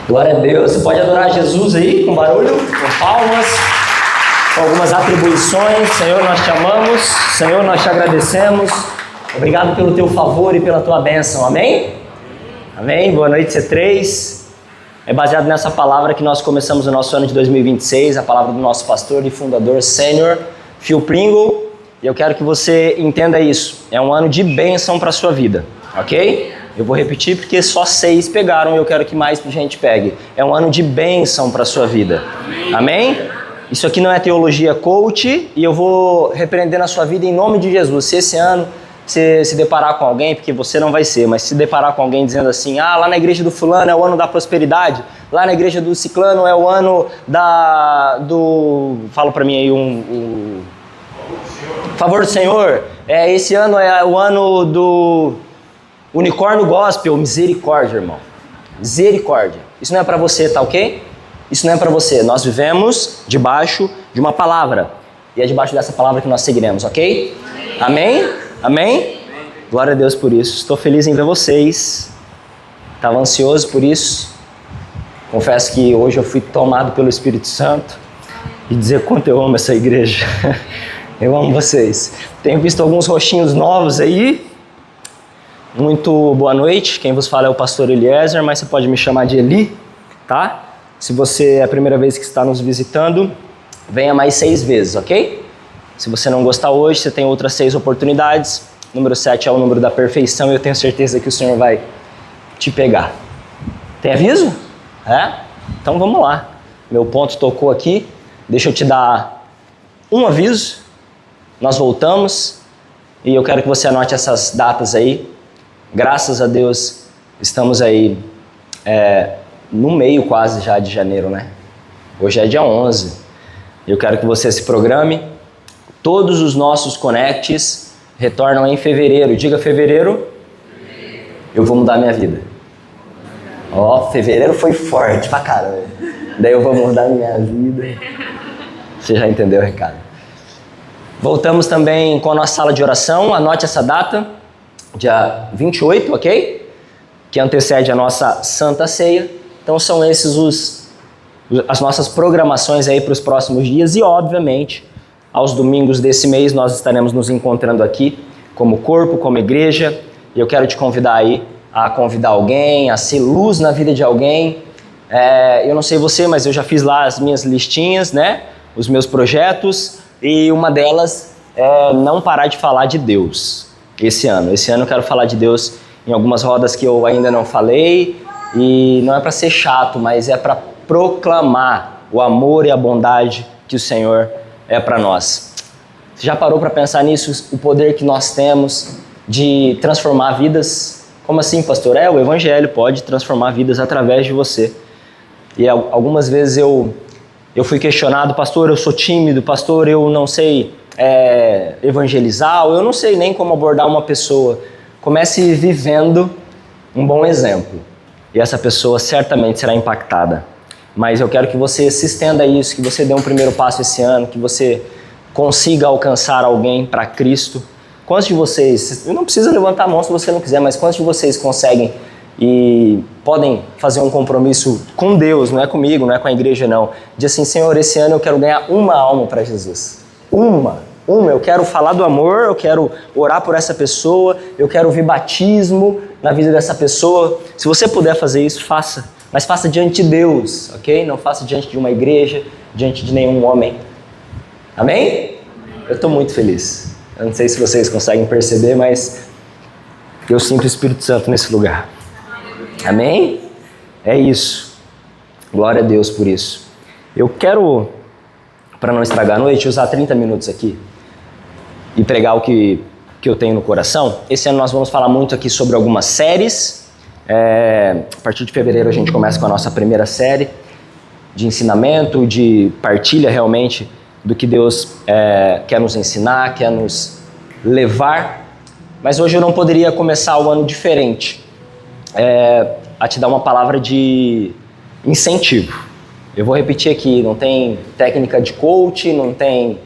Glória a Deus. Você pode adorar Jesus aí com barulho, com palmas, com algumas atribuições. Senhor, nós te amamos. Senhor, nós te agradecemos. Obrigado pelo teu favor e pela tua bênção. Amém? Amém. Boa noite, C3. É baseado nessa palavra que nós começamos o nosso ano de 2026, a palavra do nosso pastor e fundador sênior, Phil Pringle. E eu quero que você entenda isso. É um ano de bênção para a sua vida, ok? Eu vou repetir porque só 6 pegaram e eu quero que mais gente pegue. É um ano de bênção para a sua vida. Amém? Isso aqui não é teologia coach e eu vou repreender na sua vida em nome de Jesus. Se esse ano você se deparar com alguém, porque você não vai ser, mas se deparar com alguém dizendo assim, lá na igreja do fulano é o ano da prosperidade, lá na igreja do ciclano é o ano fala para mim aí favor do Senhor, esse ano é o ano do unicórnio gospel, misericórdia, irmão. Misericórdia. Isso não é para você, tá ok? Isso não é para você. Nós vivemos debaixo de uma palavra. E é debaixo dessa palavra que nós seguiremos, ok? Amém? Amém? Glória a Deus por isso. Estou feliz em ver vocês. Estava ansioso por isso. Confesso que hoje eu fui tomado pelo Espírito Santo. E dizer quanto eu amo essa igreja. Eu amo vocês. Tenho visto alguns rostinhos novos aí. Muito boa noite, quem vos fala é o pastor Eliezer, mas você pode me chamar de Eli, tá? Se você é a primeira vez que está nos visitando, venha mais 6 vezes, ok? Se você não gostar hoje, você tem outras 6 oportunidades. Número 7 é o número da perfeição e eu tenho certeza que o Senhor vai te pegar. Tem aviso? Então vamos lá. Meu ponto tocou aqui, deixa eu te dar um aviso. Nós voltamos e eu quero que você anote essas datas aí. Graças a Deus, estamos aí no meio quase já de janeiro, né? Hoje é dia 11. Eu quero que você se programe. Todos os nossos connects retornam em fevereiro. Diga fevereiro, eu vou mudar minha vida. Fevereiro foi forte pra caramba. Daí eu vou mudar minha vida. Você já entendeu o recado. Voltamos também com a nossa sala de oração. Anote essa data. Dia 28, ok? Que antecede a nossa Santa Ceia. Então são esses as nossas programações aí para os próximos dias e, obviamente, aos domingos desse mês nós estaremos nos encontrando aqui como corpo, como igreja. E eu quero te convidar aí a convidar alguém, a ser luz na vida de alguém. Eu não sei você, mas eu já fiz lá as minhas listinhas, né? Os meus projetos e uma delas é não parar de falar de Deus. Esse ano eu quero falar de Deus em algumas rodas que eu ainda não falei e não é para ser chato, mas é para proclamar o amor e a bondade que o Senhor é para nós. Você já parou para pensar nisso? O poder que nós temos de transformar vidas? Como assim, pastor? O Evangelho pode transformar vidas através de você. E algumas vezes eu fui questionado, pastor, eu sou tímido, pastor, eu não sei evangelizar, ou eu não sei nem como abordar uma pessoa. Comece vivendo um bom exemplo e essa pessoa certamente será impactada. Mas eu quero que você se estenda a isso, que você dê um primeiro passo esse ano, que você consiga alcançar alguém para Cristo. Quantos de vocês, não precisa levantar a mão se você não quiser, mas quantos de vocês conseguem e podem fazer um compromisso com Deus, não é comigo, não é com a igreja não, de assim, Senhor, esse ano eu quero ganhar uma alma para Jesus. Eu quero falar do amor, eu quero orar por essa pessoa, eu quero ouvir batismo na vida dessa pessoa. Se você puder fazer isso, faça. Mas faça diante de Deus, ok? Não faça diante de uma igreja, diante de nenhum homem. Amém? Eu estou muito feliz. Eu não sei se vocês conseguem perceber, mas eu sinto o Espírito Santo nesse lugar. Amém? É isso. Glória a Deus por isso. Eu quero, para não estragar a noite, usar 30 minutos aqui e pregar o que eu tenho no coração. Esse ano nós vamos falar muito aqui sobre algumas séries. A partir de fevereiro a gente começa com a nossa primeira série de ensinamento, de partilha realmente do que Deus quer nos ensinar, quer nos levar. Mas hoje eu não poderia começar o ano diferente, a te dar uma palavra de incentivo. Eu vou repetir aqui, não tem técnica de coach, não tem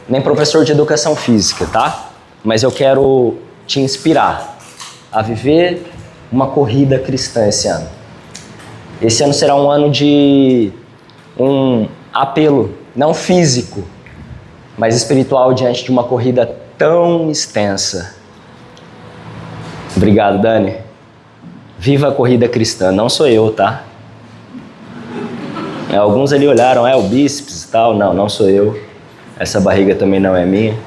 nem professor de educação física, tá? Mas eu quero te inspirar a viver uma corrida cristã esse ano. Esse ano será um ano de um apelo, não físico, mas espiritual diante de uma corrida tão extensa. Obrigado, Dani. Viva a corrida cristã. Não sou eu, tá? Alguns ali olharam, o bíceps e tal. Não sou eu. Essa barriga também não é minha.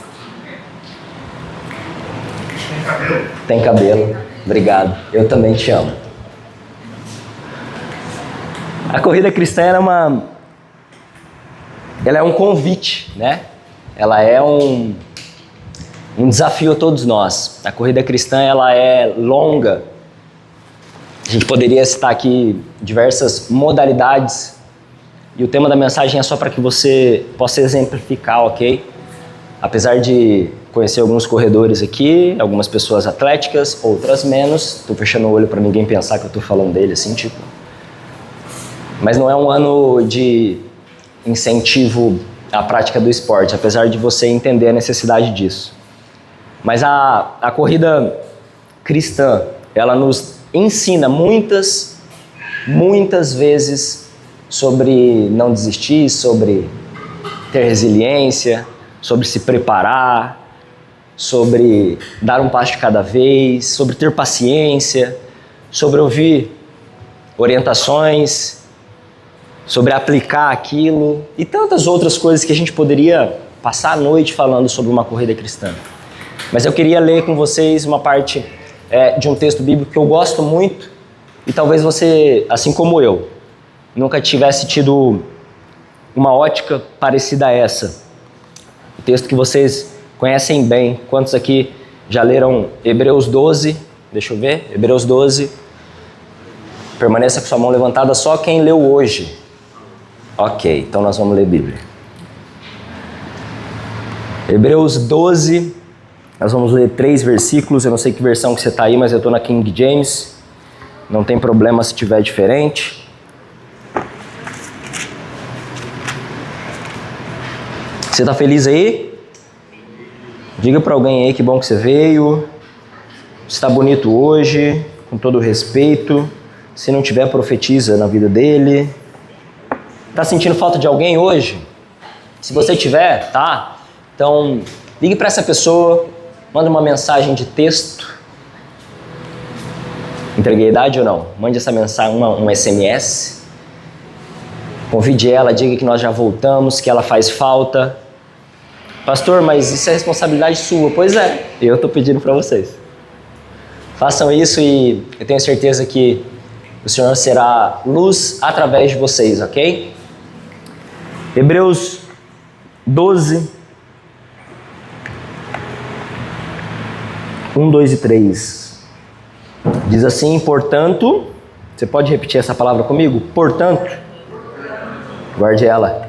Tem cabelo. Obrigado. Eu também te amo. A corrida cristã ela é um convite, né? Ela é um desafio a todos nós. A corrida cristã ela é longa. A gente poderia citar aqui diversas modalidades. E o tema da mensagem é só para que você possa exemplificar, ok? Apesar de conhecer alguns corredores aqui, algumas pessoas atléticas, outras menos. Estou fechando o olho para ninguém pensar que eu estou falando dele assim, tipo. Mas não é um ano de incentivo à prática do esporte, apesar de você entender a necessidade disso. Mas a corrida cristã, ela nos ensina muitas vezes sobre não desistir, sobre ter resiliência, sobre se preparar, sobre dar um passo de cada vez, sobre ter paciência, sobre ouvir orientações, sobre aplicar aquilo e tantas outras coisas que a gente poderia passar a noite falando sobre uma corrida cristã. Mas eu queria ler com vocês uma parte de um texto bíblico que eu gosto muito e talvez você, assim como eu, nunca tivesse tido uma ótica parecida a essa. O texto que vocês conhecem bem. Quantos aqui já leram Hebreus 12? Deixa eu ver. Hebreus 12. Permaneça com sua mão levantada só quem leu hoje. Ok, então nós vamos ler Bíblia. Hebreus 12, nós vamos ler 3 versículos. Eu não sei que versão que você está aí, mas eu estou na King James. Não tem problema se tiver diferente. Você está feliz aí? Diga para alguém aí que bom que você veio. Está bonito hoje, com todo respeito. Se não tiver, profetiza na vida dele. Está sentindo falta de alguém hoje? Se você tiver, tá? Então, ligue para essa pessoa, manda uma mensagem de texto. Entreguei a idade ou não? Mande essa mensagem, um SMS. Convide ela, diga que nós já voltamos, que ela faz falta. Pastor, mas isso é responsabilidade sua. Pois é, eu estou pedindo para vocês. Façam isso e eu tenho certeza que o Senhor será luz através de vocês, ok? Hebreus 12, 1, 2 e 3. Diz assim, portanto, você pode repetir essa palavra comigo? Portanto, guarde ela.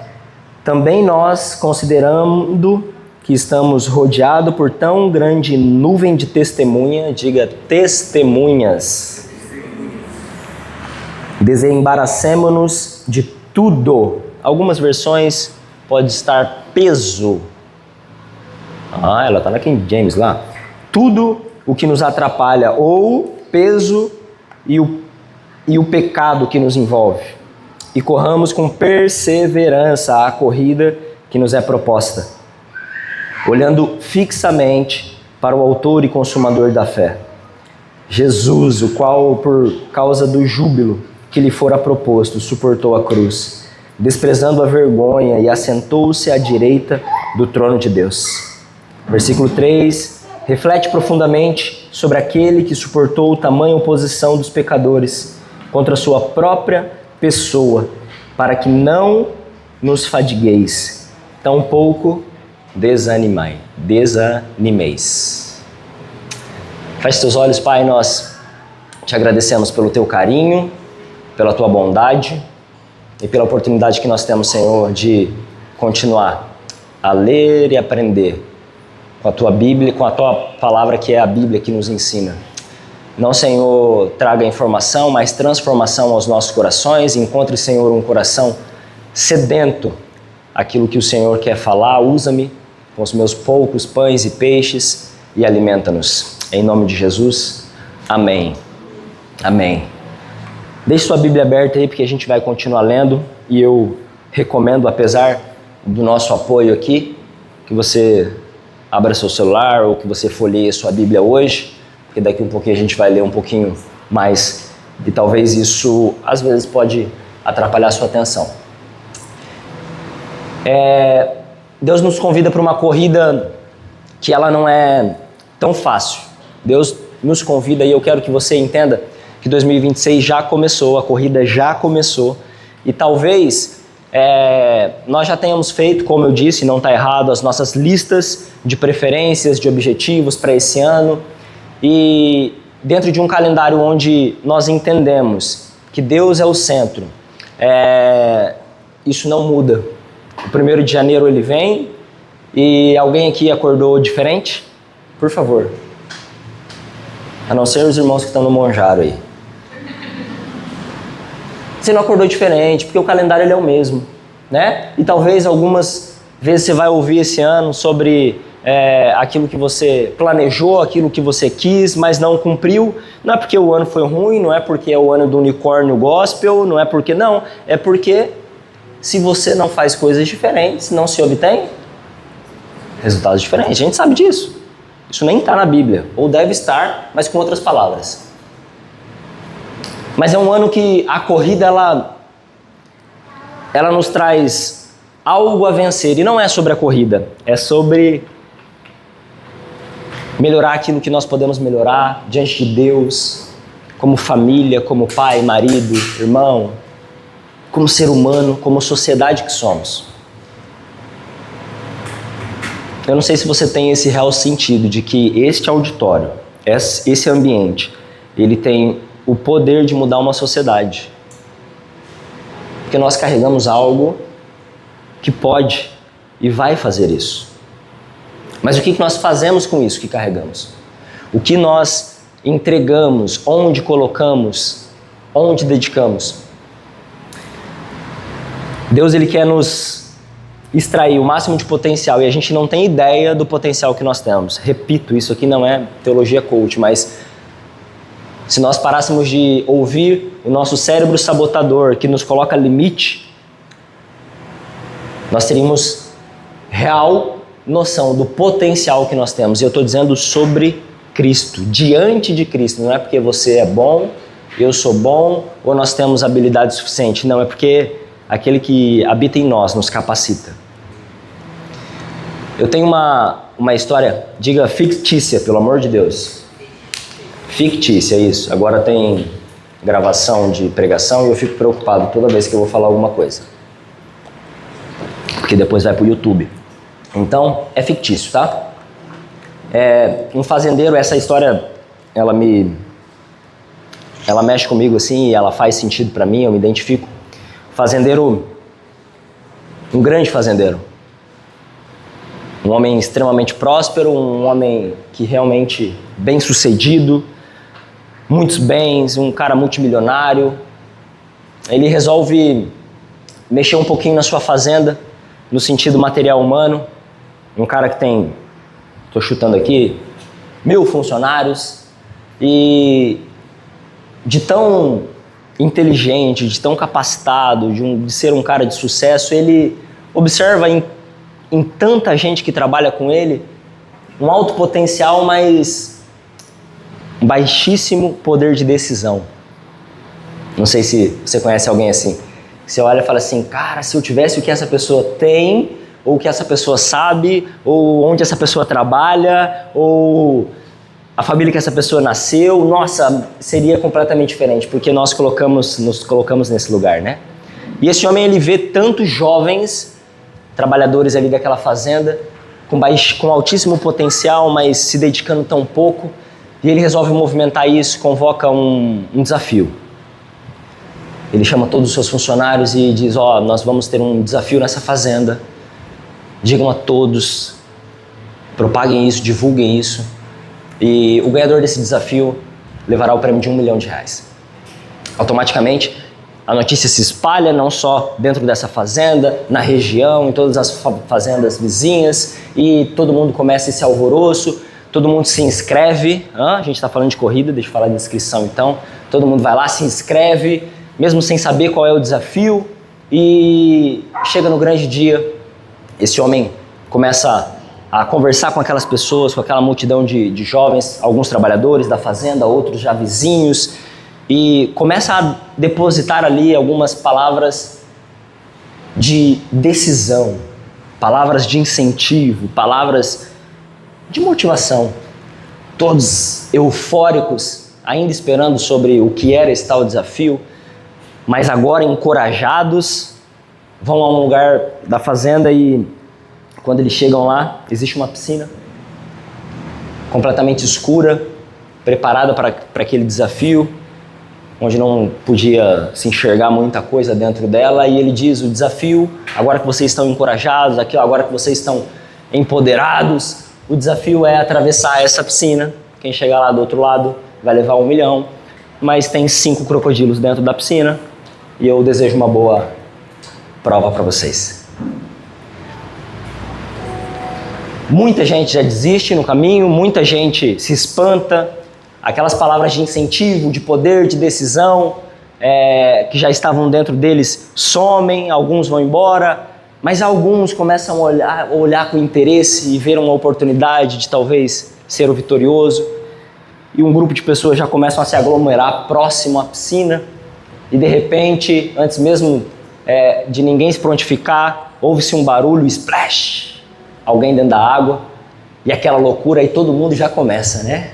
Também nós, considerando que estamos rodeados por tão grande nuvem de testemunha, diga testemunhas, desembaracemo-nos de tudo. Algumas versões pode estar peso. Ela está na King James lá. Tudo o que nos atrapalha, ou peso e o pecado que nos envolve. E corramos com perseverança a corrida que nos é proposta, olhando fixamente para o autor e consumador da fé, Jesus, o qual, por causa do júbilo que lhe fora proposto, suportou a cruz, desprezando a vergonha, e assentou-se à direita do trono de Deus. Versículo 3, reflete profundamente sobre aquele que suportou tamanha oposição dos pecadores contra a sua própria pessoa, para que não nos fadigueis, tampouco desanimeis. Feche seus olhos, Pai, nós te agradecemos pelo teu carinho, pela tua bondade e pela oportunidade que nós temos, Senhor, de continuar a ler e aprender com a tua Bíblia, com a tua palavra que é a Bíblia que nos ensina. Não, Senhor, traga informação, mas transformação aos nossos corações. Encontre, Senhor, um coração sedento aquilo que o Senhor quer falar. Usa-me com os meus poucos pães e peixes e alimenta-nos. Em nome de Jesus, amém. Amém. Deixe sua Bíblia aberta aí, porque a gente vai continuar lendo, e eu recomendo, apesar do nosso apoio aqui, que você abra seu celular ou que você folheie sua Bíblia hoje, porque daqui um pouquinho a gente vai ler um pouquinho mais e talvez isso às vezes pode atrapalhar a sua atenção. Deus nos convida para uma corrida que ela não é tão fácil. Deus nos convida, e eu quero que você entenda que 2026 já começou, a corrida já começou, e talvez nós já tenhamos feito, como eu disse, não está errado, as nossas listas de preferências, de objetivos para esse ano, e dentro de um calendário onde nós entendemos que Deus é o centro, isso não muda. O 1º de janeiro ele vem, e alguém aqui acordou diferente? Por favor. A não ser os irmãos que estão no Monjaro aí. Você não acordou diferente, porque o calendário ele é o mesmo, né? E talvez algumas vezes você vai ouvir esse ano sobre aquilo que você planejou, aquilo que você quis, mas não cumpriu. Não é porque o ano foi ruim, não é porque é o ano do unicórnio gospel, não é porque não. É porque se você não faz coisas diferentes, não se obtém resultados diferentes. A gente sabe disso. Isso nem está na Bíblia, ou deve estar, mas com outras palavras. Mas é um ano que a corrida, ela nos traz algo a vencer. E não é sobre a corrida, é sobre melhorar aquilo que nós podemos melhorar diante de Deus, como família, como pai, marido, irmão, como ser humano, como sociedade que somos. Eu não sei se você tem esse real sentido de que este auditório, esse ambiente, ele tem o poder de mudar uma sociedade. Porque nós carregamos algo que pode e vai fazer isso. Mas o que nós fazemos com isso que carregamos? O que nós entregamos, onde colocamos, onde dedicamos? Deus ele quer nos extrair o máximo de potencial e a gente não tem ideia do potencial que nós temos. Repito, isso aqui não é teologia coach, mas se nós parássemos de ouvir o nosso cérebro sabotador que nos coloca limite, nós teríamos real noção do potencial que nós temos. E eu estou dizendo sobre Cristo, diante de Cristo. Não é porque você é bom, eu sou bom, ou nós temos habilidade suficiente. Não, é porque aquele que habita em nós nos capacita. Eu tenho uma história, diga fictícia, pelo amor de Deus. Fictícia, isso. Agora tem gravação de pregação e eu fico preocupado toda vez que eu vou falar alguma coisa. Porque depois vai pro YouTube. Então, é fictício, tá? Um fazendeiro, essa história, ela mexe comigo assim e ela faz sentido para mim, eu me identifico. Fazendeiro, um grande fazendeiro. Um homem extremamente próspero, um homem que realmente bem sucedido, muitos bens, um cara multimilionário. Ele resolve mexer um pouquinho na sua fazenda, no sentido material humano. Um cara que tem, estou chutando aqui, 1000 funcionários e de tão inteligente, de tão capacitado, de ser um cara de sucesso, ele observa em tanta gente que trabalha com ele um alto potencial, mas baixíssimo poder de decisão. Não sei se você conhece alguém assim. Você olha e fala assim, cara, se eu tivesse o que essa pessoa tem, ou o que essa pessoa sabe, ou onde essa pessoa trabalha, ou a família que essa pessoa nasceu, nossa, seria completamente diferente, porque nos colocamos nesse lugar, né? E esse homem, ele vê tantos jovens trabalhadores ali daquela fazenda, com altíssimo potencial, mas se dedicando tão pouco, e ele resolve movimentar isso, convoca um desafio. Ele chama todos os seus funcionários e diz, nós vamos ter um desafio nessa fazenda, digam a todos, propaguem isso, divulguem isso, e o ganhador desse desafio levará o prêmio de R$1 milhão. Automaticamente, a notícia se espalha não só dentro dessa fazenda, na região, em todas as fazendas vizinhas, e todo mundo começa esse alvoroço, todo mundo se inscreve. A gente está falando de corrida, deixa eu falar de inscrição então. Todo mundo vai lá, se inscreve, mesmo sem saber qual é o desafio, e chega no grande dia, esse homem começa a conversar com aquelas pessoas, com aquela multidão de jovens, alguns trabalhadores da fazenda, outros já vizinhos, e começa a depositar ali algumas palavras de decisão, palavras de incentivo, palavras de motivação. Todos eufóricos, ainda esperando sobre o que era esse tal desafio, mas agora encorajados, vão a um lugar da fazenda e quando eles chegam lá, existe uma piscina completamente escura, preparada para aquele desafio, onde não podia se enxergar muita coisa dentro dela, e ele diz: o desafio, agora que vocês estão encorajados, agora que vocês estão empoderados, o desafio é atravessar essa piscina. Quem chegar lá do outro lado vai levar 1 milhão, mas tem 5 crocodilos dentro da piscina, e eu desejo uma boa prova para vocês. Muita gente já desiste no caminho, muita gente se espanta. Aquelas palavras de incentivo, de poder, de decisão, que já estavam dentro deles, somem, alguns vão embora, mas alguns começam a olhar com interesse e ver uma oportunidade de talvez ser o vitorioso. E um grupo de pessoas já começam a se aglomerar próximo à piscina, e de repente, antes mesmo de ninguém se prontificar, ouve-se um barulho, splash! Alguém dentro da água, e aquela loucura, e todo mundo já começa, né?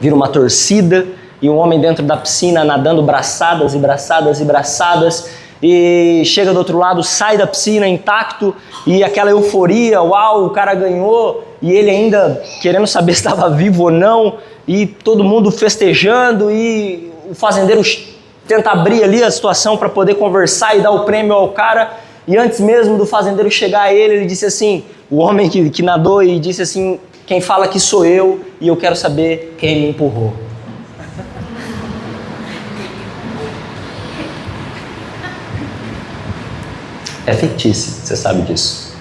Vira uma torcida, e um homem dentro da piscina nadando braçadas e braçadas e braçadas, e chega do outro lado, sai da piscina intacto, e aquela euforia, uau, o cara ganhou, e ele ainda querendo saber se estava vivo ou não, e todo mundo festejando, e o fazendeiro tenta abrir ali a situação para poder conversar e dar o prêmio ao cara, e antes mesmo do fazendeiro chegar a ele disse assim, o homem que nadou, e disse assim: quem fala que sou eu, e eu quero saber quem me empurrou. É fictício, você sabe disso.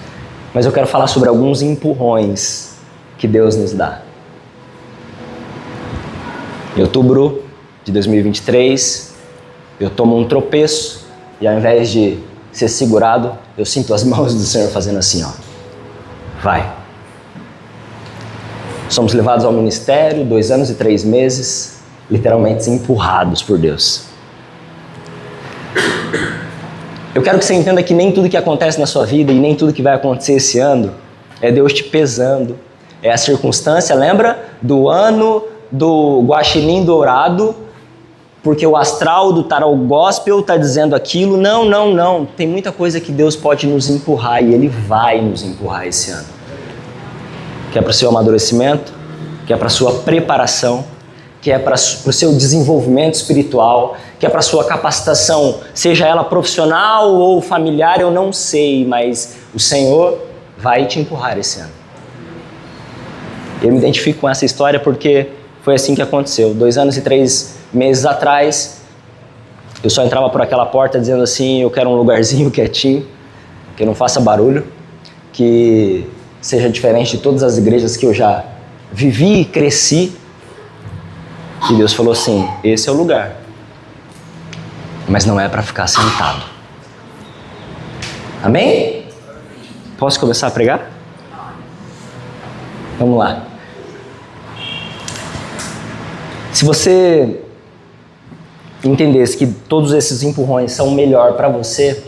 Mas eu quero falar sobre alguns empurrões que Deus nos dá. Em outubro de 2023, eu tomo um tropeço, e ao invés de ser segurado, eu sinto as mãos do Senhor fazendo assim, ó. Vai. Somos levados ao ministério, 2 anos e 3 meses, literalmente empurrados por Deus. Eu quero que você entenda que nem tudo que acontece na sua vida e nem tudo que vai acontecer esse ano é Deus te pesando. É a circunstância, lembra? Do ano do guaxinim dourado, porque o astral do tarot gospel está dizendo aquilo. Não, não, não. Tem muita coisa que Deus pode nos empurrar, e Ele vai nos empurrar esse ano. Que é para o seu amadurecimento, que é para a sua preparação, que é para o seu desenvolvimento espiritual, que é para a sua capacitação, seja ela profissional ou familiar, eu não sei, mas o Senhor vai te empurrar esse ano. Eu me identifico com essa história porque foi assim que aconteceu. 2 anos e 3 meses atrás, eu só entrava por aquela porta dizendo assim: eu quero um lugarzinho quietinho, que não faça barulho, que seja diferente de todas as igrejas que eu já vivi e cresci. E Deus falou assim: esse é o lugar, mas não é para ficar sentado. Amém? Posso começar a pregar? Vamos lá. Se você entendesse que todos esses empurrões são melhor para você,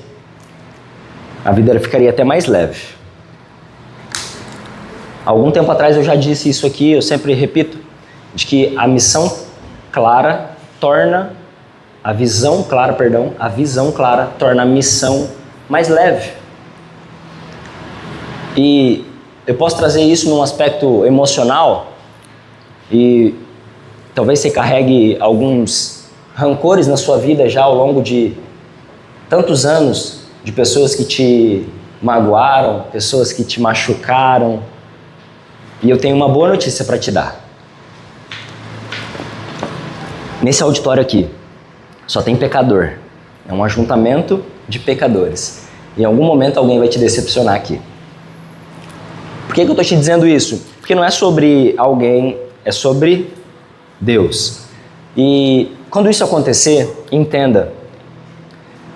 a vida ficaria até mais leve. Algum tempo atrás eu já disse isso aqui, eu sempre repito, de que a visão clara torna a missão mais leve. E eu posso trazer isso num aspecto emocional, e talvez você carregue alguns rancores na sua vida já ao longo de tantos anos, de pessoas que te magoaram, pessoas que te machucaram. E eu tenho uma boa notícia para te dar. Nesse auditório aqui, só tem pecador. É um ajuntamento de pecadores. Em algum momento alguém vai te decepcionar aqui. Por que eu estou te dizendo isso? Porque não é sobre alguém, é sobre Deus. E quando isso acontecer, entenda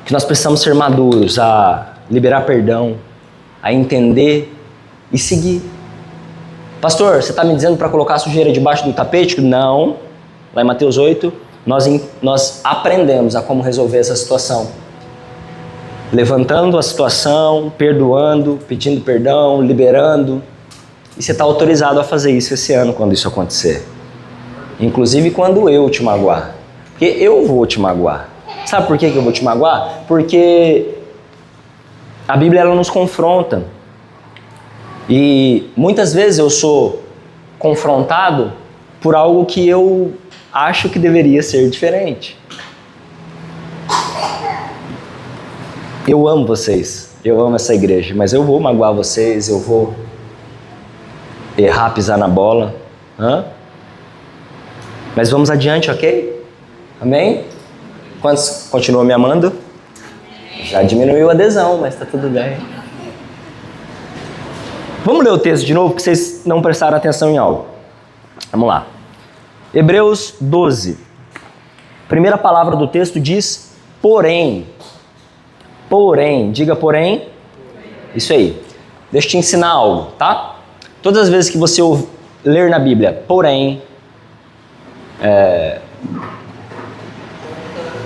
que nós precisamos ser maduros a liberar perdão, a entender e seguir. Pastor, você está me dizendo para colocar a sujeira debaixo do tapete? Não. Lá em Mateus 8, nós aprendemos a como resolver essa situação. Levantando a situação, perdoando, pedindo perdão, liberando. E você está autorizado a fazer isso esse ano quando isso acontecer. Inclusive quando eu te magoar. Porque eu vou te magoar. Sabe por que eu vou te magoar? Porque a Bíblia ela nos confronta. E muitas vezes eu sou confrontado por algo que eu acho que deveria ser diferente. Eu amo vocês, eu amo essa igreja, mas eu vou magoar vocês, eu vou errar, pisar na bola. Mas vamos adiante, ok? Amém? Quantos continuam me amando? Já diminuiu a adesão, mas tá tudo bem. Vamos ler o texto de novo, porque vocês não prestaram atenção em algo. Vamos lá. Hebreus 12. Primeira palavra do texto diz, porém. Porém, diga porém. Isso aí. Deixa eu te ensinar algo, tá? Todas as vezes que você ler na Bíblia, porém,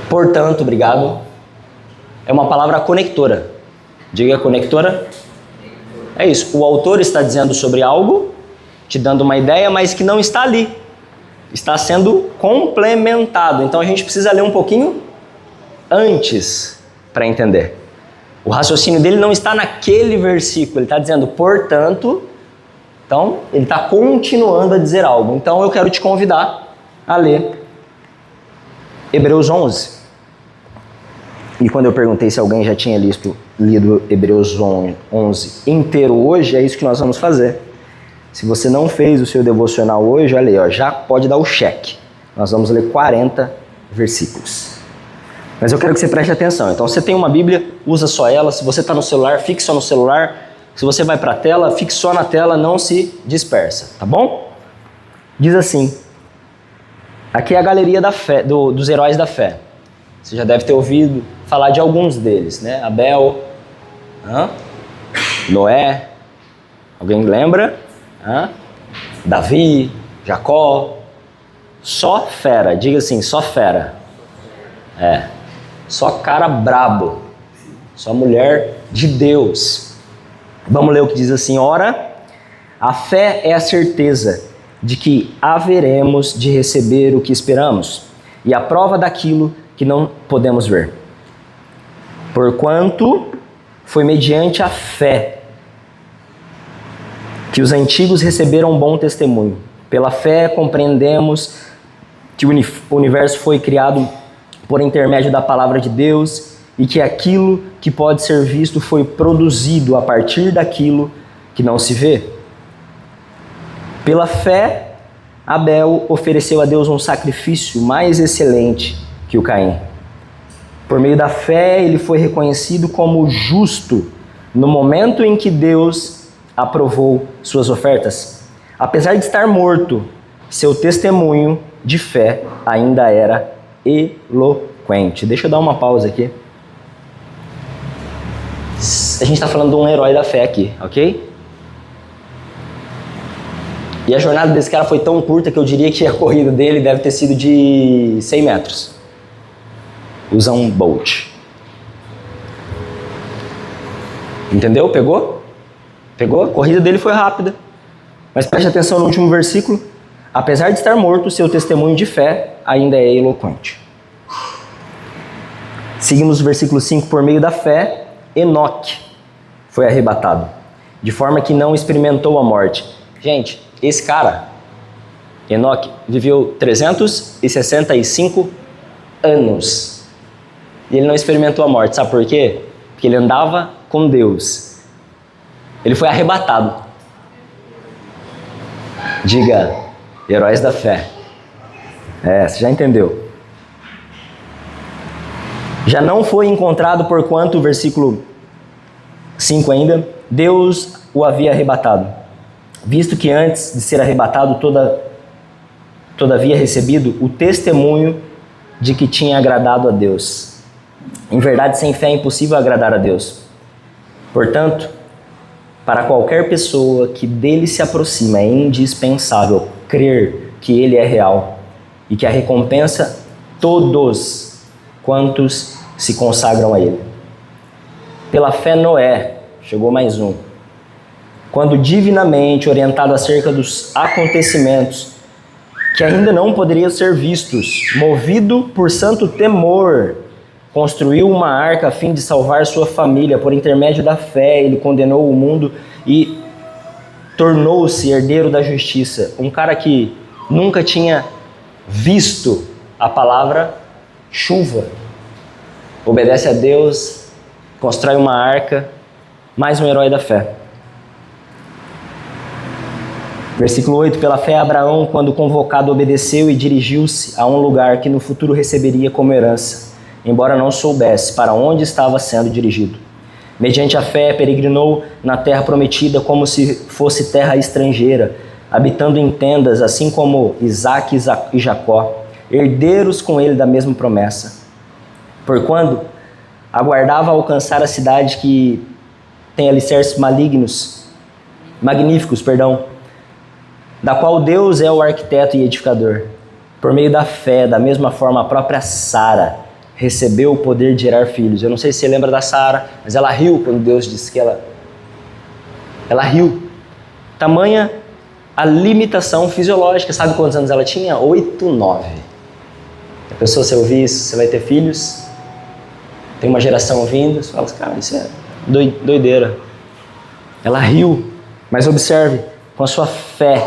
portanto, obrigado, é uma palavra conectora. Diga conectora. É isso. O autor está dizendo sobre algo, te dando uma ideia, mas que não está ali. Está sendo complementado. Então a gente precisa ler um pouquinho antes para entender. O raciocínio dele não está naquele versículo. Ele está dizendo, portanto. Então, ele está continuando a dizer algo. Então eu quero te convidar a ler Hebreus 11. E quando eu perguntei se alguém já tinha lido Hebreus 11 inteiro hoje, é isso que nós vamos fazer. Se você não fez o seu devocional hoje, olha aí, ó, já pode dar o cheque. Nós vamos ler 40 versículos. Mas eu quero que você preste atenção. Então, você tem uma Bíblia, usa só ela. Se você está no celular, fique só no celular. Se você vai para a tela, fique só na tela, não se dispersa, tá bom? Diz assim, aqui é a galeria da fé, dos heróis da fé. Você já deve ter ouvido falar de alguns deles, né? Abel, Noé, alguém lembra? Davi, Jacó, só fera, diga assim, só fera. Só cara brabo, só mulher de Deus. Vamos ler o que diz assim, ora, a fé é a certeza de que haveremos de receber o que esperamos, e a prova daquilo que não podemos ver. Porquanto foi mediante a fé que os antigos receberam um bom testemunho. Pela fé compreendemos que o universo foi criado por intermédio da palavra de Deus e que aquilo que pode ser visto foi produzido a partir daquilo que não se vê. Pela fé, Abel ofereceu a Deus um sacrifício mais excelente que o Caim. Por meio da fé, ele foi reconhecido como justo no momento em que Deus aprovou suas ofertas. Apesar de estar morto, seu testemunho de fé ainda era eloquente. Deixa eu dar uma pausa aqui. A gente está falando de um herói da fé aqui, ok? E a jornada desse cara foi tão curta que eu diria que a corrida dele deve ter sido de 100 metros. Usa um Bolt. Entendeu? Pegou? Pegou? A corrida dele foi rápida. Mas preste atenção no último versículo. Apesar de estar morto, seu testemunho de fé ainda é eloquente. Seguimos o versículo 5. Por meio da fé, Enoque foi arrebatado, de forma que não experimentou a morte. Gente, esse cara, Enoque, viveu 365 anos. E ele não experimentou a morte. Sabe por quê? Porque ele andava com Deus. Ele foi arrebatado. Diga, heróis da fé. Você já entendeu. Já não foi encontrado porquanto, versículo 5 ainda, Deus o havia arrebatado, visto que antes de ser arrebatado todavia recebido o testemunho de que tinha agradado a Deus. Em verdade, sem fé é impossível agradar a Deus. Portanto, para qualquer pessoa que dele se aproxima, é indispensável crer que ele é real e que a recompensa todos quantos se consagram a ele. Pela fé, Noé, chegou mais um, quando divinamente orientado acerca dos acontecimentos que ainda não poderiam ser vistos, movido por santo temor, construiu uma arca a fim de salvar sua família. Por intermédio da fé, ele condenou o mundo e tornou-se herdeiro da justiça. Um cara que nunca tinha visto a palavra chuva. Obedece a Deus, constrói uma arca, mais um herói da fé. Versículo 8, pela fé Abraão, quando convocado, obedeceu e dirigiu-se a um lugar que no futuro receberia como herança, embora não soubesse para onde estava sendo dirigido. Mediante a fé, peregrinou na terra prometida como se fosse terra estrangeira, habitando em tendas, assim como Isaque e Jacó, herdeiros com ele da mesma promessa. Porquanto aguardava alcançar a cidade que tem alicerces magníficos, da qual Deus é o arquiteto e edificador. Por meio da fé, da mesma forma, a própria Sara recebeu o poder de gerar filhos. Eu não sei se você lembra da Sara, mas ela riu quando Deus disse que ela riu. Tamanha a limitação fisiológica. Sabe quantos anos ela tinha? 8, 9. A pessoa, se ouvir isso, você vai ter filhos, tem uma geração vindo, você fala assim, cara, isso é doideira. Ela riu, mas observe, com a sua fé,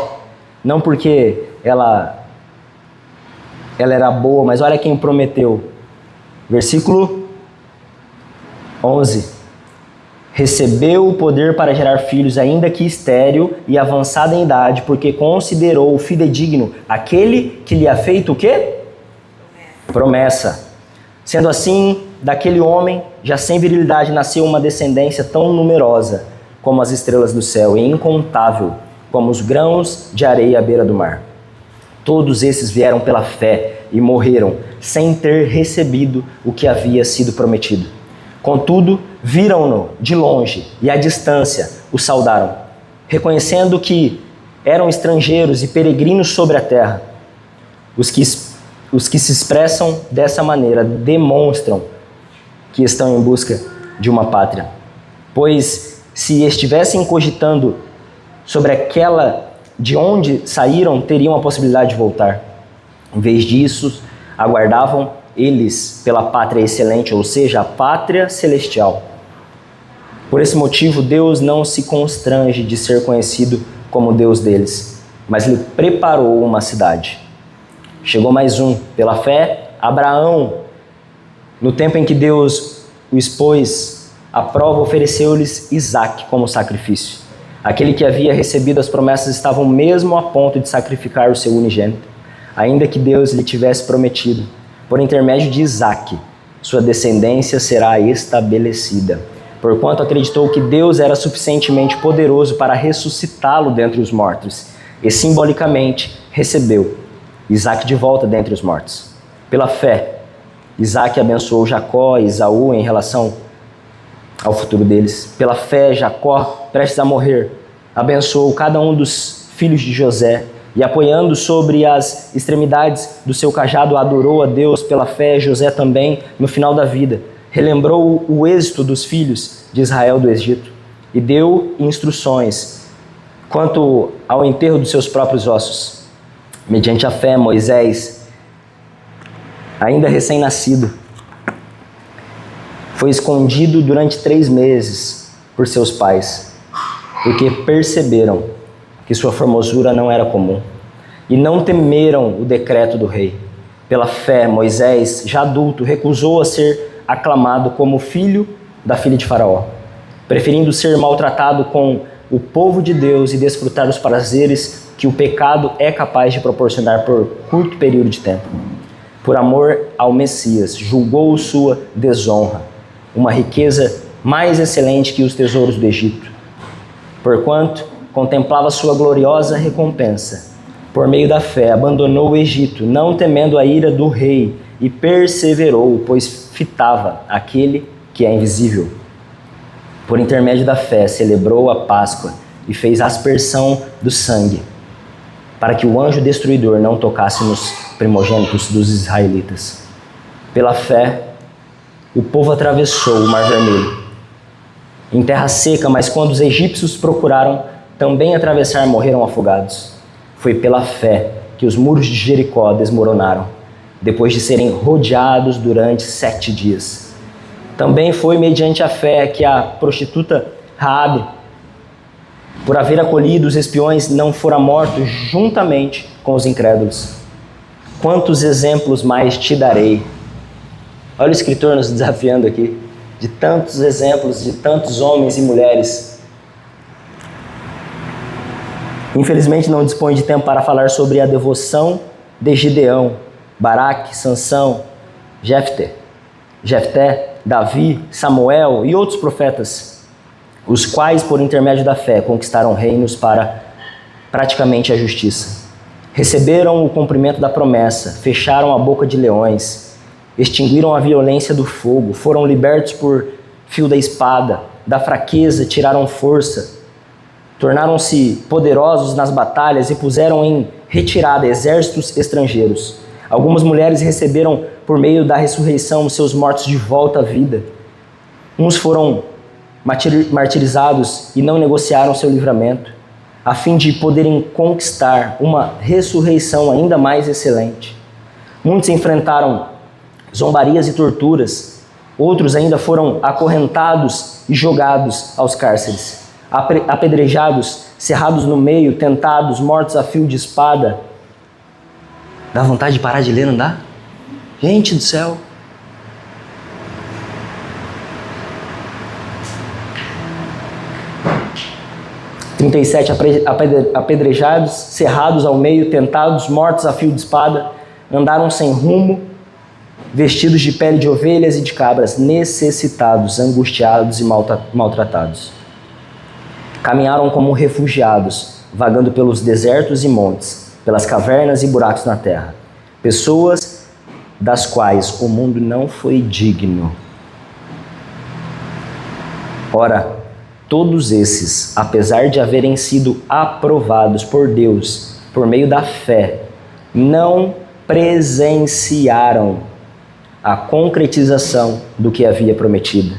não porque ela era boa, mas olha quem prometeu. Versículo 11. Recebeu o poder para gerar filhos, ainda que estéril e avançado em idade, porque considerou fidedigno aquele que lhe ha feito o quê? Promessa. Sendo assim, daquele homem, já sem virilidade, nasceu uma descendência tão numerosa como as estrelas do céu, e incontável como os grãos de areia à beira do mar. Todos esses vieram pela fé e morreram, sem ter recebido o que havia sido prometido. Contudo, viram-no de longe e à distância o saudaram, reconhecendo que eram estrangeiros e peregrinos sobre a terra. Os que se expressam dessa maneira demonstram que estão em busca de uma pátria. Pois se estivessem cogitando sobre aquela de onde saíram, teriam a possibilidade de voltar. Em vez disso, aguardavam eles pela pátria excelente, ou seja, a pátria celestial. Por esse motivo, Deus não se constrange de ser conhecido como Deus deles, mas lhe preparou uma cidade. Chegou mais um, pela fé, Abraão. No tempo em que Deus o expôs à prova, ofereceu-lhes Isaque como sacrifício. Aquele que havia recebido as promessas estava mesmo a ponto de sacrificar o seu unigênito, ainda que Deus lhe tivesse prometido, por intermédio de Isaque, sua descendência será estabelecida. Porquanto acreditou que Deus era suficientemente poderoso para ressuscitá-lo dentre os mortos, e simbolicamente recebeu Isaque de volta dentre os mortos. Pela fé, Isaque abençoou Jacó e Esaú em relação ao futuro deles. Pela fé, Jacó, prestes a morrer, abençoou cada um dos filhos de José e, apoiando sobre as extremidades do seu cajado, adorou a Deus. Pela fé, José também, no final da vida, relembrou o êxito dos filhos de Israel do Egito e deu instruções quanto ao enterro dos seus próprios ossos. Mediante a fé, Moisés, ainda recém-nascido, foi escondido durante 3 meses por seus pais, porque perceberam que sua formosura não era comum e não temeram o decreto do rei. Pela fé, Moisés, já adulto, recusou a ser aclamado como filho da filha de Faraó, preferindo ser maltratado com o povo de Deus e desfrutar dos prazeres que o pecado é capaz de proporcionar por curto período de tempo. Por amor ao Messias, julgou sua desonra, uma riqueza mais excelente que os tesouros do Egito, porquanto contemplava sua gloriosa recompensa. Por meio da fé, abandonou o Egito, não temendo a ira do rei, e perseverou, pois fitava aquele que é invisível. Por intermédio da fé, celebrou a Páscoa e fez aspersão do sangue, para que o anjo destruidor não tocasse nos primogênitos dos israelitas. Pela fé, o povo atravessou o Mar Vermelho em terra seca, mas quando os egípcios procuraram também atravessar, morreram afogados. Foi pela fé que os muros de Jericó desmoronaram, depois de serem rodeados durante 7 dias. Também foi mediante a fé que a prostituta Raabe, por haver acolhido os espiões, não fora morto juntamente com os incrédulos. Quantos exemplos mais te darei? Olha o escritor nos desafiando aqui, de tantos exemplos, de tantos homens e mulheres. Infelizmente não dispõe de tempo para falar sobre a devoção de Gideão, Baraque, Sansão, Jefté, Davi, Samuel e outros profetas, os quais, por intermédio da fé, conquistaram reinos para praticamente a justiça. Receberam o cumprimento da promessa, fecharam a boca de leões, extinguiram a violência do fogo, foram libertos por fio da espada, da fraqueza tiraram força, tornaram-se poderosos nas batalhas e puseram em retirada exércitos estrangeiros. Algumas mulheres receberam, por meio da ressurreição, seus mortos de volta à vida. Uns foram martirizados e não negociaram seu livramento, a fim de poderem conquistar uma ressurreição ainda mais excelente. Muitos enfrentaram zombarias e torturas, outros ainda foram acorrentados e jogados aos cárceres, apedrejados, cerrados no meio, tentados, mortos a fio de espada. Dá vontade de parar de ler, não dá? Gente do céu! Apedrejados, cerrados ao meio, tentados, mortos a fio de espada, andaram sem rumo, vestidos de pele de ovelhas e de cabras, necessitados, angustiados e maltratados. Caminharam como refugiados, vagando pelos desertos e montes, pelas cavernas e buracos na terra. Pessoas das quais o mundo não foi digno. Ora, todos esses, apesar de haverem sido aprovados por Deus por meio da fé, não presenciaram a concretização do que havia prometido,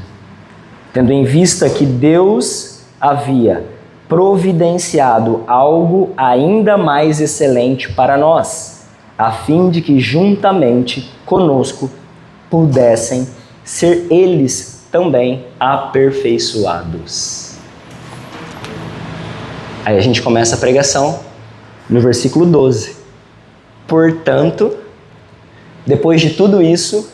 tendo em vista que Deus havia providenciado algo ainda mais excelente para nós, a fim de que juntamente conosco pudessem ser eles também aperfeiçoados. Aí a gente começa a pregação no versículo 12. Portanto, depois de tudo isso,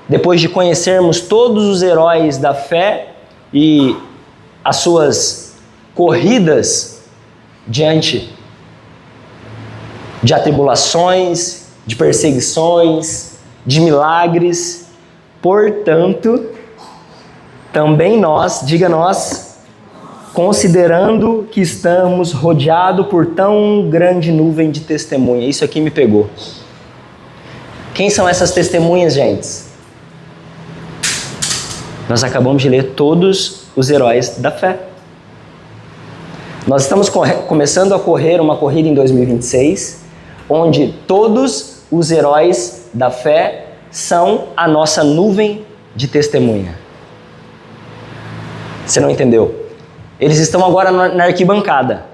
depois de conhecermos todos os heróis da fé e as suas corridas diante de atribulações, de perseguições, de milagres, portanto, também nós, diga nós, considerando que estamos rodeados por tão grande nuvem de testemunha. Isso aqui me pegou. Quem são essas testemunhas, gente? Nós acabamos de ler todos os heróis da fé. Nós estamos começando a correr uma corrida em 2026, onde todos os heróis da fé são a nossa nuvem de testemunha. Você não entendeu? Eles estão agora na arquibancada.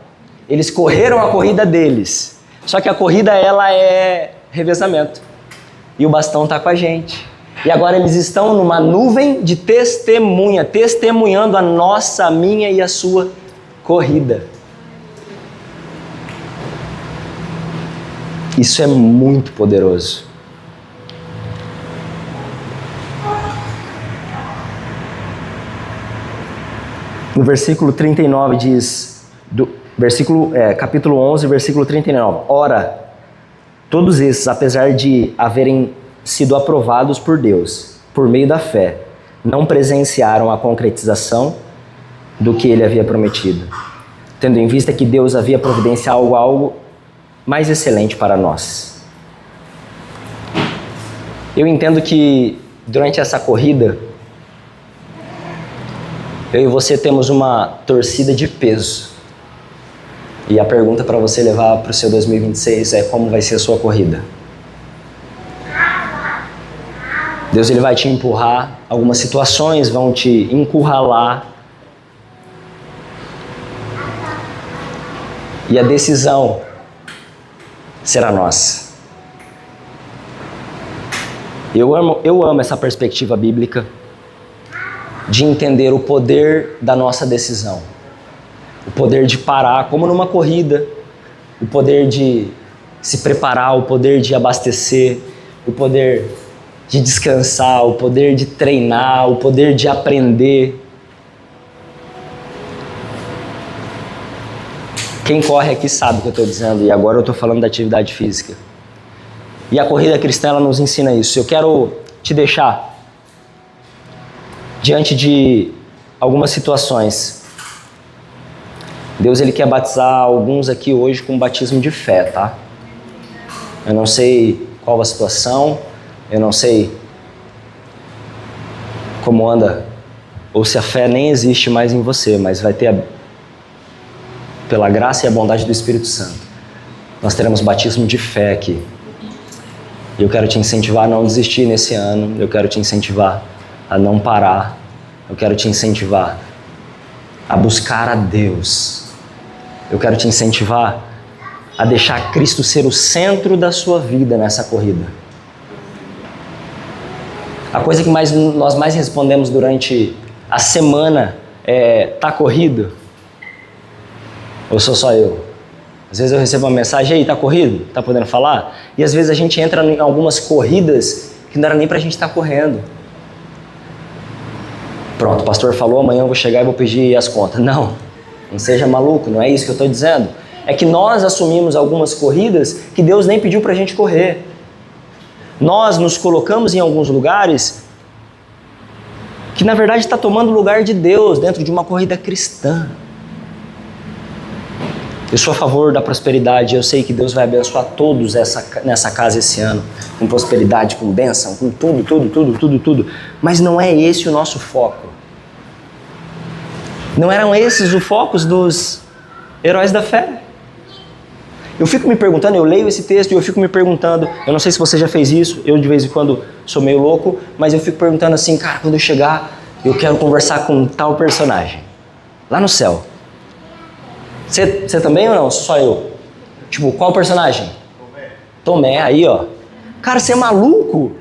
Eles correram a corrida deles. Só que a corrida, ela é revezamento. E o bastão está com a gente. E agora eles estão numa nuvem de testemunha, testemunhando a nossa, a minha e a sua corrida. Isso é muito poderoso. No versículo 39 diz, capítulo 11, versículo 39. Ora, todos esses, apesar de haverem sido aprovados por Deus, por meio da fé, não presenciaram a concretização do que ele havia prometido, tendo em vista que Deus havia providenciado algo mais excelente para nós. Eu entendo que durante essa corrida, eu e você temos uma torcida de peso. E a pergunta para você levar para o seu 2026 é: como vai ser a sua corrida? Deus, ele vai te empurrar, algumas situações vão te encurralar. E a decisão será nossa. Eu amo essa perspectiva bíblica de entender o poder da nossa decisão. O poder de parar, como numa corrida. O poder de se preparar, o poder de abastecer, o poder de descansar, o poder de treinar, o poder de aprender. Quem corre aqui sabe o que eu estou dizendo, e agora eu estou falando da atividade física. E a corrida cristã, ela nos ensina isso. Eu quero te deixar diante de algumas situações. Deus, ele quer batizar alguns aqui hoje com batismo de fé, tá? Eu não sei qual a situação, eu não sei como anda, ou se a fé nem existe mais em você, mas vai ter, pela graça e a bondade do Espírito Santo, nós teremos batismo de fé aqui. E eu quero te incentivar a não desistir nesse ano, eu quero te incentivar a não parar, eu quero te incentivar a buscar a Deus, eu quero te incentivar a deixar Cristo ser o centro da sua vida nessa corrida. A coisa que nós mais respondemos durante a semana é: tá corrido? Ou sou só eu? Às vezes eu recebo uma mensagem: ei, tá corrido? Tá podendo falar? E às vezes a gente entra em algumas corridas que não era nem pra gente estar correndo. Pronto, o pastor falou, amanhã eu vou chegar e vou pedir as contas. Não seja maluco, não é isso que eu estou dizendo. É que nós assumimos algumas corridas que Deus nem pediu pra gente correr. Nós nos colocamos em alguns lugares que na verdade está tomando o lugar de Deus dentro de uma corrida cristã. Eu sou a favor da prosperidade, eu sei que Deus vai abençoar todos nessa casa esse ano, com prosperidade, com bênção, com tudo, mas não é esse o nosso foco. Não eram esses os focos dos heróis da fé. Eu fico me perguntando, eu leio esse texto e eu fico me perguntando, eu não sei se você já fez isso, eu de vez em quando sou meio louco, mas eu fico perguntando assim: cara, quando eu chegar, eu quero conversar com tal personagem, lá no céu. Você também ou não? Só eu? Tipo, qual personagem? Tomé, aí ó. Cara, você é maluco?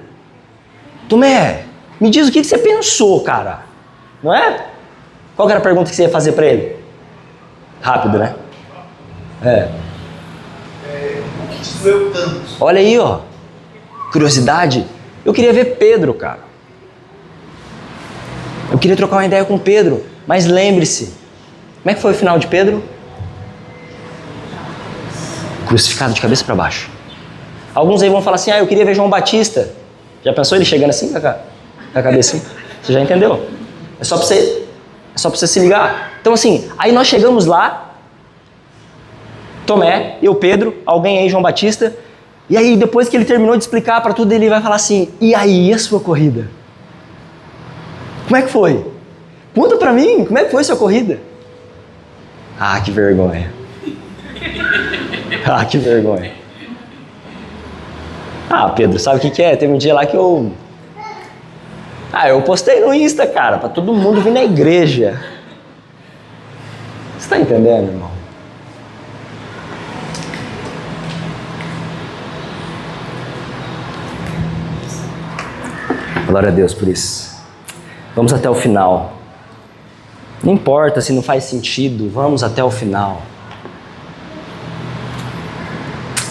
Tomé, me diz o que você pensou, cara. Não é? Qual que era a pergunta que você ia fazer pra ele? Rápido, né? O que te doeu tanto? Olha aí, ó. Curiosidade. Eu queria ver Pedro, cara. Eu queria trocar uma ideia com Pedro. Mas lembre-se, como é que foi o final de Pedro? Crucificado de cabeça para baixo. Alguns aí vão falar assim: eu queria ver João Batista. Já pensou ele chegando assim com a cabeça assim? Você já entendeu? É só pra você se ligar. Então assim, aí nós chegamos lá, Tomé, eu, Pedro, alguém aí, João Batista, e aí depois que ele terminou de explicar para tudo, ele vai falar assim: e aí, a sua corrida? Como é que foi? Conta pra mim, como é que foi a sua corrida? Ah, que vergonha. Ah, que vergonha. Ah, Pedro, sabe o que é? Teve um dia lá que eu postei no Insta, cara, pra todo mundo vir na igreja. Você tá entendendo, irmão? Glória a Deus por isso. Vamos até o final. Não importa se não faz sentido, vamos até o final.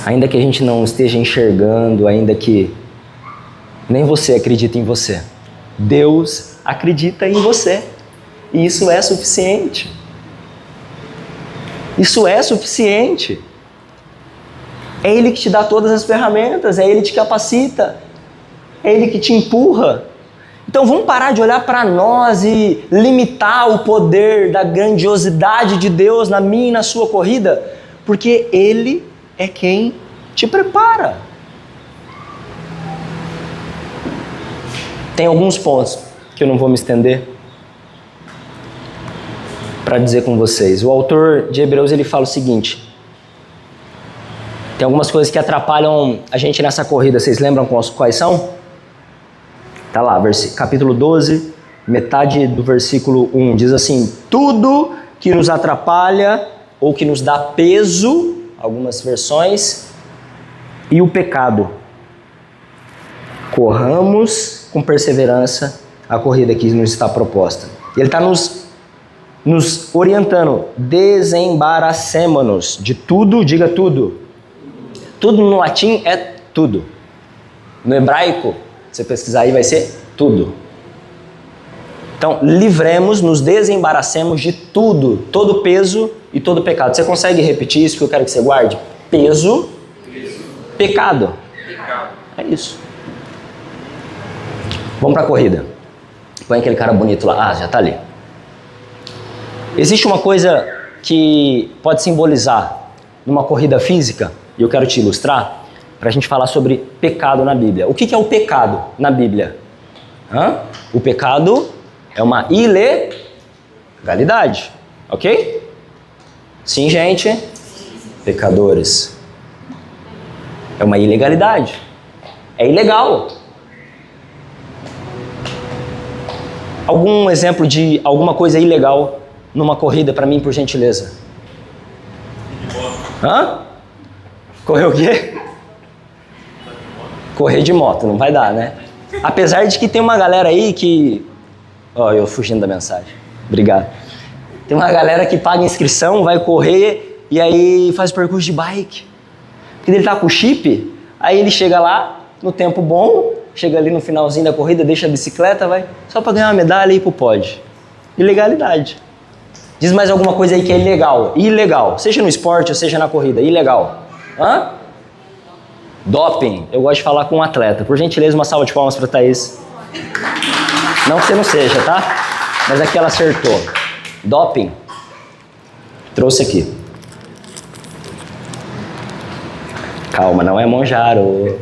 Ainda que a gente não esteja enxergando, ainda que nem você acredite em você, Deus acredita em você. E isso é suficiente. Isso é suficiente. É Ele que te dá todas as ferramentas, é Ele que te capacita, é Ele que te empurra. Então vamos parar de olhar para nós e limitar o poder da grandiosidade de Deus na minha e na sua corrida, porque Ele é quem te prepara. Tem alguns pontos que eu não vou me estender para dizer com vocês. O autor de Hebreus, ele fala o seguinte: tem algumas coisas que atrapalham a gente nessa corrida. Vocês lembram quais são? Tá lá, capítulo 12, metade do versículo 1. Diz assim: tudo que nos atrapalha ou que nos dá peso, algumas versões, e o pecado. Corramos com perseverança a corrida que nos está proposta. Ele está nos orientando. Desembaracemo-nos de tudo, diga tudo. Tudo no latim é tudo. No hebraico, se você pesquisar aí, vai ser tudo. Então, livremos, nos desembaracemos de tudo, todo peso e todo pecado. Você consegue repetir isso que eu quero que você guarde? Peso, pecado. É isso. Vamos para a corrida. Põe aquele cara bonito lá. Ah, já está ali. Existe uma coisa que pode simbolizar numa corrida física, e eu quero te ilustrar, para a gente falar sobre pecado na Bíblia. O que é o pecado na Bíblia? O pecado é uma ilegalidade, ok? Sim, gente? Pecadores. É uma ilegalidade. É ilegal. Algum exemplo de alguma coisa ilegal numa corrida para mim, por gentileza? Correr o quê? Correr de moto, não vai dar, né? Apesar de que tem uma galera aí que... eu fugindo da mensagem. Obrigado. Tem uma galera que paga inscrição, vai correr e aí faz percurso de bike. Porque ele tá com o chip, aí ele chega lá no tempo bom, chega ali no finalzinho da corrida, deixa a bicicleta, vai só para ganhar uma medalha e ir pro pódio. Ilegalidade. Diz mais alguma coisa aí que é ilegal. Ilegal. Seja no esporte ou seja na corrida. Ilegal. Doping. Eu gosto de falar com um atleta. Por gentileza, uma salva de palmas para Thaís. Não que você não seja, tá? Mas aqui ela acertou. Doping. Trouxe aqui. Calma, não é Monjaro.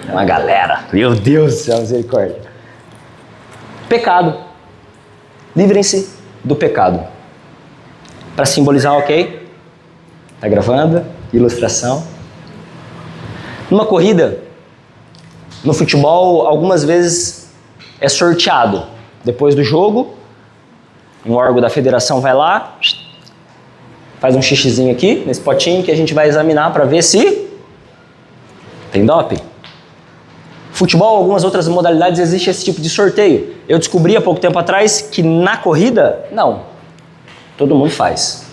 É uma galera. Meu Deus do céu, misericórdia. Pecado. Livrem-se do pecado. Para simbolizar, ok? Tá gravando? Ilustração. Numa corrida, no futebol, algumas vezes é sorteado. Depois do jogo, um órgão da federação vai lá, faz um xixizinho aqui, nesse potinho, que a gente vai examinar para ver se tem doping. Futebol, algumas outras modalidades, existe esse tipo de sorteio. Eu descobri há pouco tempo atrás que na corrida, não. Todo mundo faz.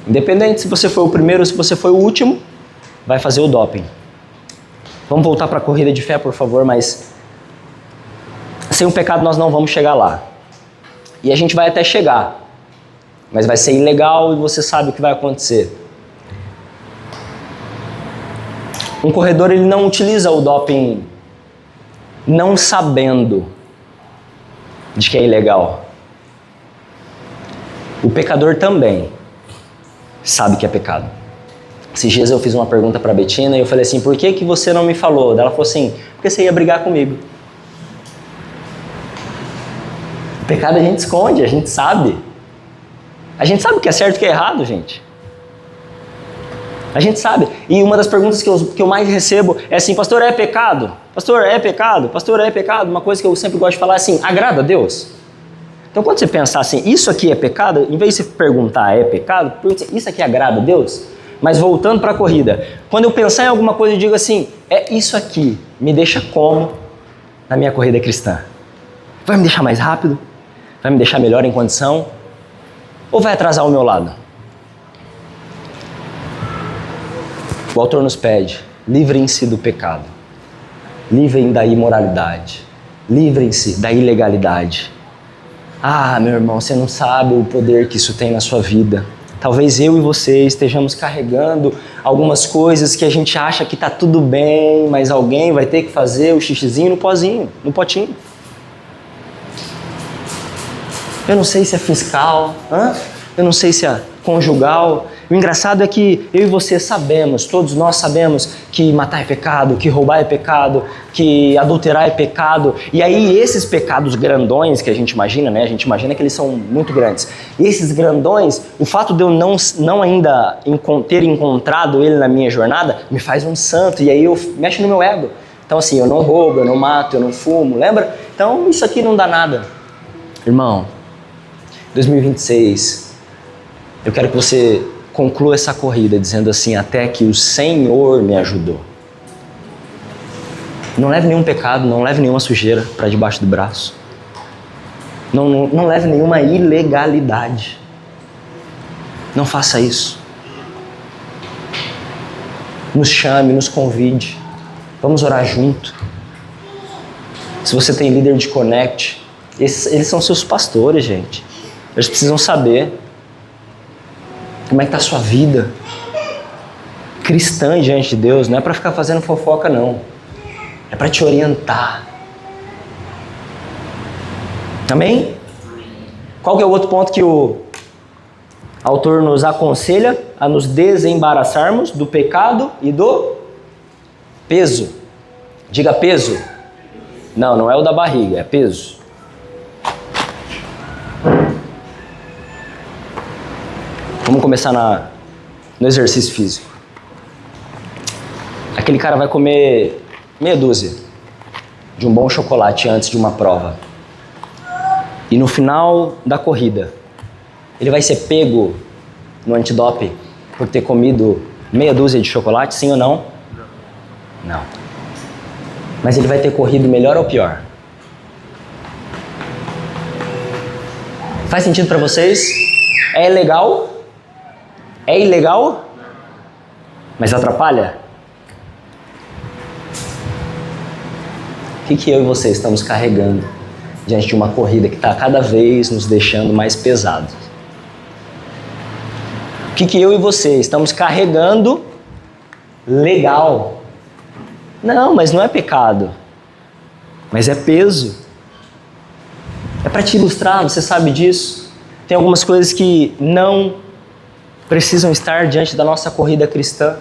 Independente se você foi o primeiro ou se você foi o último, vai fazer o doping. Vamos voltar para a corrida de fé, por favor, mas sem o pecado nós não vamos chegar lá. E a gente vai até chegar, mas vai ser ilegal e você sabe o que vai acontecer. Um corredor, ele não utiliza o doping não sabendo de que é ilegal. O pecador também sabe que é pecado. Esses dias eu fiz uma pergunta para a Betina e eu falei assim: por que você não me falou? Ela falou assim: porque você ia brigar comigo. O pecado a gente esconde, a gente sabe. A gente sabe o que é certo e o que é errado, gente. A gente sabe. E uma das perguntas que eu mais recebo é assim: pastor, é pecado? Pastor, é pecado? Pastor, é pecado? Uma coisa que eu sempre gosto de falar é assim: agrada a Deus? Então quando você pensar assim, isso aqui é pecado, em vez de você perguntar é pecado, isso aqui agrada a Deus? Mas voltando para a corrida, quando eu pensar em alguma coisa eu digo assim, isso aqui me deixa como na minha corrida cristã? Vai me deixar mais rápido? Vai me deixar melhor em condição? Ou vai atrasar o meu lado? O autor nos pede, livrem-se do pecado, livrem da imoralidade, livrem-se da ilegalidade. Ah, meu irmão, você não sabe o poder que isso tem na sua vida. Talvez eu e você estejamos carregando algumas coisas que a gente acha que está tudo bem, mas alguém vai ter que fazer o xixizinho no potinho. Eu não sei se é fiscal, eu não sei se é conjugal, O engraçado é que eu e você sabemos, todos nós sabemos que matar é pecado, que roubar é pecado, que adulterar é pecado. E aí esses pecados grandões que a gente imagina, né? A gente imagina que eles são muito grandes. E esses grandões, o fato de eu não ainda ter encontrado ele na minha jornada, me faz um santo. E aí eu mexo no meu ego. Então assim, eu não roubo, eu não mato, eu não fumo, lembra? Então isso aqui não dá nada. Irmão, 2026, eu quero que você conclua essa corrida dizendo assim, até que o Senhor me ajudou. Não leve nenhum pecado, não leve nenhuma sujeira para debaixo do braço. Não leve nenhuma ilegalidade. Não faça isso. Nos chame, nos convide. Vamos orar junto. Se você tem líder de Connect, eles são seus pastores, gente. Eles precisam saber como é que está a sua vida cristã diante de Deus. Não é para ficar fazendo fofoca, não. É para te orientar. Amém? Qual que é o outro ponto que o autor nos aconselha? A nos desembaraçarmos do pecado e do peso. Diga peso. Não é o da barriga, é peso. Vamos começar no exercício físico. Aquele cara vai comer meia dúzia de um bom chocolate antes de uma prova. E no final da corrida, ele vai ser pego no antidoping por ter comido meia dúzia de chocolate, sim ou não? Não. Mas ele vai ter corrido melhor ou pior? Faz sentido para vocês? É legal? É ilegal? Mas atrapalha? O que eu e você estamos carregando diante de uma corrida que está cada vez nos deixando mais pesados? O que eu e você estamos carregando legal? Não, mas não é pecado. Mas é peso. É para te ilustrar, você sabe disso. Tem algumas coisas que não precisam estar diante da nossa corrida cristã.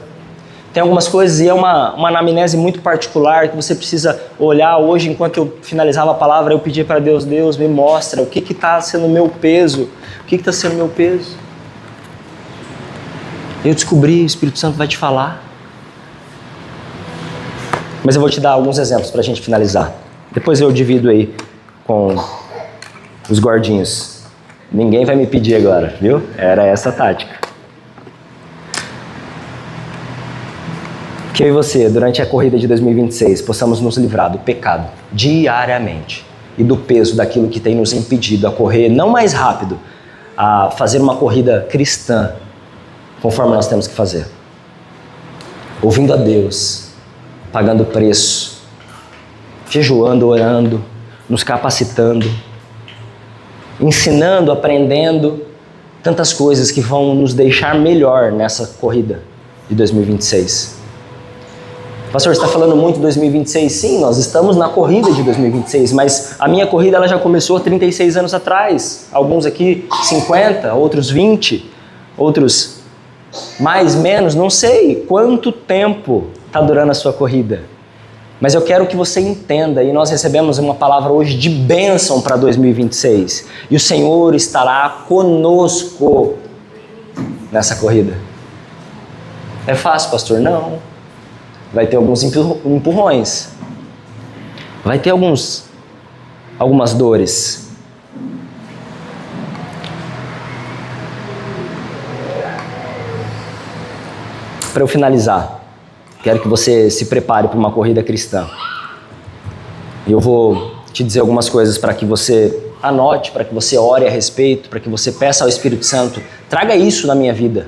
Tem algumas coisas, e é uma anamnese muito particular, que você precisa olhar. Hoje, enquanto eu finalizava a palavra, eu pedi para Deus, Deus, me mostra o que está sendo o meu peso. O que está sendo o meu peso? Eu descobri, o Espírito Santo vai te falar. Mas eu vou te dar alguns exemplos para a gente finalizar. Depois eu divido aí com os gordinhos. Ninguém vai me pedir agora, viu? Era essa a tática. Que eu e você, durante a corrida de 2026, possamos nos livrar do pecado diariamente e do peso daquilo que tem nos impedido a correr não mais rápido, a fazer uma corrida cristã conforme nós temos que fazer. Ouvindo a Deus, pagando preço, jejuando, orando, nos capacitando, ensinando, aprendendo tantas coisas que vão nos deixar melhor nessa corrida de 2026. Pastor, você está falando muito de 2026? Sim, nós estamos na corrida de 2026, mas a minha corrida ela já começou 36 anos atrás. Alguns aqui 50, outros 20, outros mais, menos, não sei quanto tempo está durando a sua corrida. Mas eu quero que você entenda, e nós recebemos uma palavra hoje de bênção para 2026. E o Senhor estará conosco nessa corrida. É fácil, pastor? Não. Vai ter alguns empurrões. Vai ter algumas dores. Para eu finalizar, quero que você se prepare para uma corrida cristã. Eu vou te dizer algumas coisas para que você anote, para que você ore a respeito, para que você peça ao Espírito Santo, traga isso na minha vida.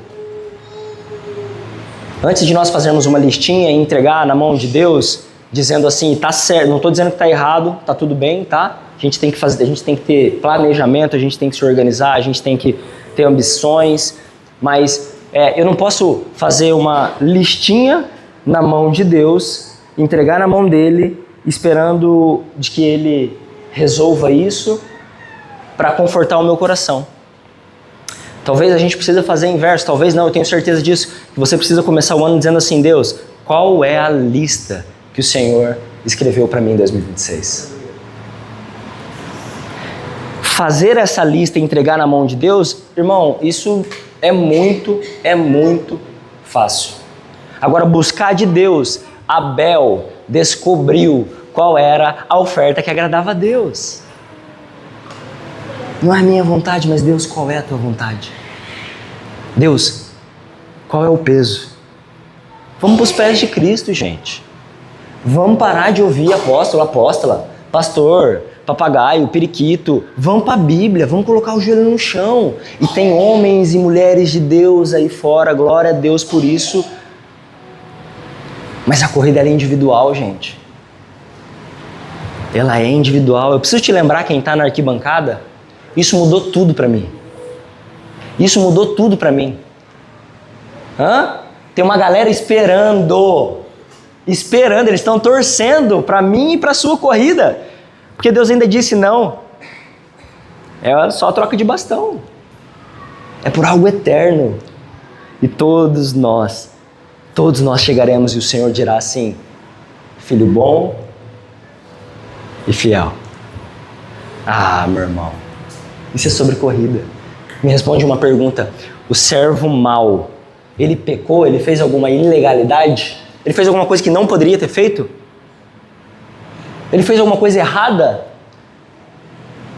Antes de nós fazermos uma listinha e entregar na mão de Deus, dizendo assim, tá certo, não estou dizendo que está errado, tá tudo bem, tá? A gente tem que ter planejamento, a gente tem que se organizar, a gente tem que ter ambições, mas eu não posso fazer uma listinha na mão de Deus, entregar na mão dele, esperando de que ele resolva isso para confortar o meu coração. Talvez a gente precisa fazer inverso, talvez não, eu tenho certeza disso, que você precisa começar o ano dizendo assim: Deus, qual é a lista que o Senhor escreveu para mim em 2026? Fazer essa lista e entregar na mão de Deus, irmão, isso é muito fácil. Agora, buscar de Deus, Abel descobriu qual era a oferta que agradava a Deus. Não é a minha vontade, mas Deus, qual é a tua vontade? Deus, qual é o peso? Vamos para os pés de Cristo, gente. Vamos parar de ouvir apóstolo, apóstola, pastor, papagaio, periquito. Vamos para a Bíblia, vamos colocar o joelho no chão. E tem homens e mulheres de Deus aí fora, glória a Deus por isso. Mas a corrida ela é individual, gente. Ela é individual. Eu preciso te lembrar, quem está na arquibancada, isso mudou tudo para mim. Isso mudou tudo para mim. Tem uma galera esperando, eles estão torcendo para mim e para a sua corrida, porque Deus ainda disse não. É só troca de bastão. É por algo eterno. E todos nós chegaremos e o Senhor dirá assim: filho bom e fiel. Ah, meu irmão, isso é sobre corrida. Me responde uma pergunta: o servo mau, ele pecou? Ele fez alguma ilegalidade? Ele fez alguma coisa que não poderia ter feito? Ele fez alguma coisa errada?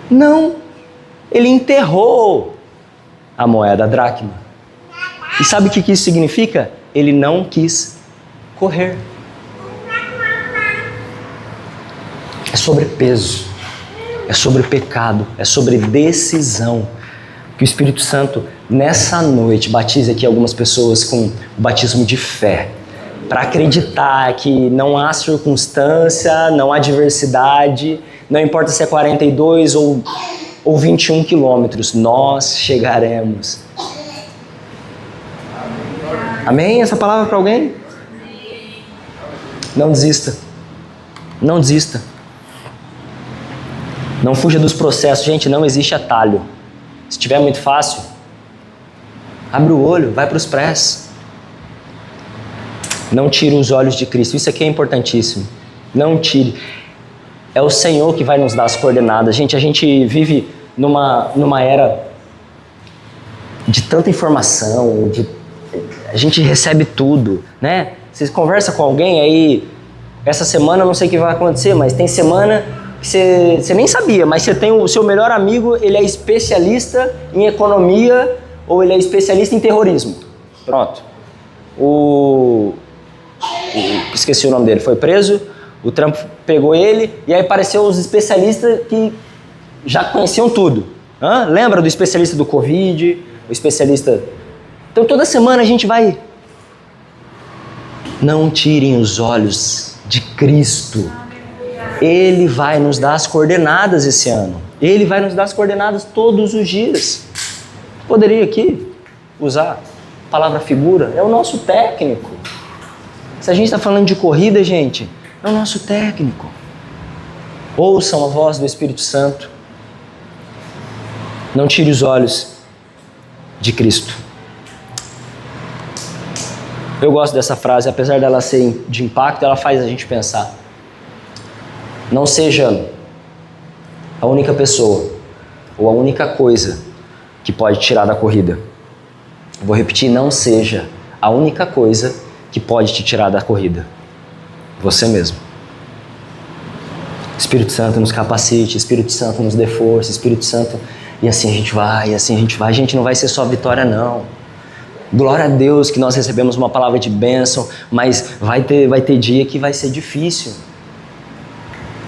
Não. Ele enterrou a moeda, a dracma. E sabe o que isso significa? Ele não quis correr. É sobre peso, é sobre pecado, é sobre decisão. Que o Espírito Santo, nessa noite, batize aqui algumas pessoas com o batismo de fé, para acreditar que não há circunstância, não há adversidade, não importa se é 42 ou 21 quilômetros, nós chegaremos. Amém? Essa palavra para alguém? Não desista. Não desista. Não fuja dos processos. Gente, não existe atalho. Se estiver muito fácil, abre o olho, vai para os prés. Não tire os olhos de Cristo. Isso aqui é importantíssimo. Não tire. É o Senhor que vai nos dar as coordenadas. Gente, a gente vive numa era de tanta informação, a gente recebe tudo, né? Você conversa com alguém aí, essa semana eu não sei o que vai acontecer, mas tem semana que você nem sabia, mas você tem o seu melhor amigo, ele é especialista em economia ou ele é especialista em terrorismo. Pronto. Esqueci o nome dele, foi preso, o Trump pegou ele e aí apareceu os especialistas que já conheciam tudo. Lembra do especialista do Covid, o especialista... Então toda semana a gente vai... Não tirem os olhos de Cristo. Ele vai nos dar as coordenadas esse ano. Ele vai nos dar as coordenadas todos os dias. Poderia aqui usar a palavra figura, é o nosso técnico. Se a gente está falando de corrida, gente, é o nosso técnico. Ouçam a voz do Espírito Santo. Não tire os olhos de Cristo. Eu gosto dessa frase, apesar dela ser de impacto, ela faz a gente pensar. Não seja a única pessoa ou a única coisa que pode tirar da corrida. Vou repetir, não seja a única coisa que pode te tirar da corrida. Você mesmo. Espírito Santo nos capacite, Espírito Santo nos dê força, Espírito Santo... E assim a gente vai, e assim a gente vai. Gente, não vai ser só vitória, não. Glória a Deus que nós recebemos uma palavra de bênção, mas vai ter dia que vai ser difícil.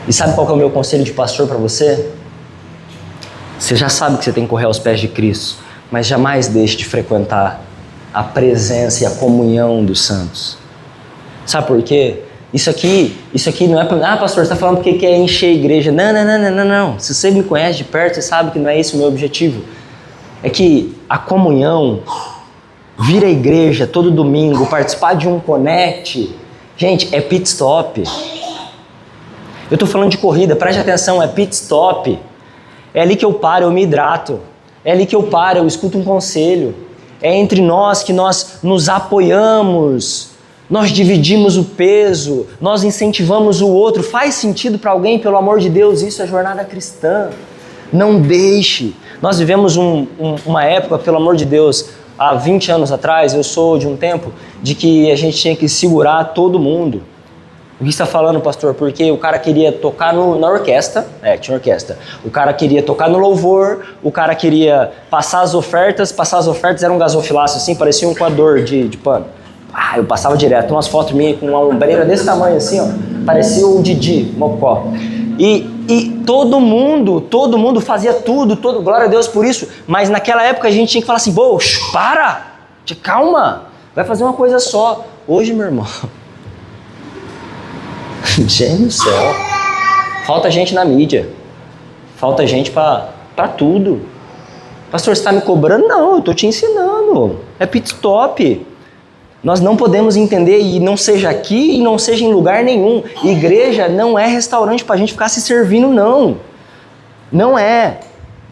E sabe qual que é o meu conselho de pastor para você? Você já sabe que você tem que correr aos pés de Cristo, mas jamais deixe de frequentar a presença e a comunhão dos santos. Sabe por quê? Isso aqui não é para... Ah, pastor, você está falando porque quer encher a igreja. Não. Se você me conhece de perto, você sabe que não é esse o meu objetivo. É que a comunhão, vir à igreja todo domingo, participar de um Connect, gente, é pit stop. Eu estou falando de corrida, preste atenção, é pit stop. É ali que eu paro, eu me hidrato. É ali que eu paro, eu escuto um conselho. É entre nós que nós nos apoiamos, nós dividimos o peso, nós incentivamos o outro. Faz sentido para alguém, pelo amor de Deus, isso é jornada cristã. Não deixe. Nós vivemos uma época, pelo amor de Deus, há 20 anos atrás, eu sou de um tempo de que a gente tinha que segurar todo mundo. O que você está falando, pastor? Porque o cara queria tocar na orquestra, tinha orquestra. O cara queria tocar no louvor, o cara queria passar as ofertas era um gasofilaço assim, parecia um coador de pano. Eu passava direto, umas fotos minhas com uma ombreira desse tamanho assim, ó, parecia o Didi, Mocó. E todo mundo fazia tudo, glória a Deus por isso, mas naquela época a gente tinha que falar assim, para, calma, vai fazer uma coisa só. Hoje, meu irmão, gente do céu, falta gente na mídia, falta gente para tudo. Pastor, você está me cobrando? Não, eu estou te ensinando, é pit stop. Nós não podemos entender, e não seja aqui e não seja em lugar nenhum. Igreja não é restaurante para a gente ficar se servindo, não. Não é.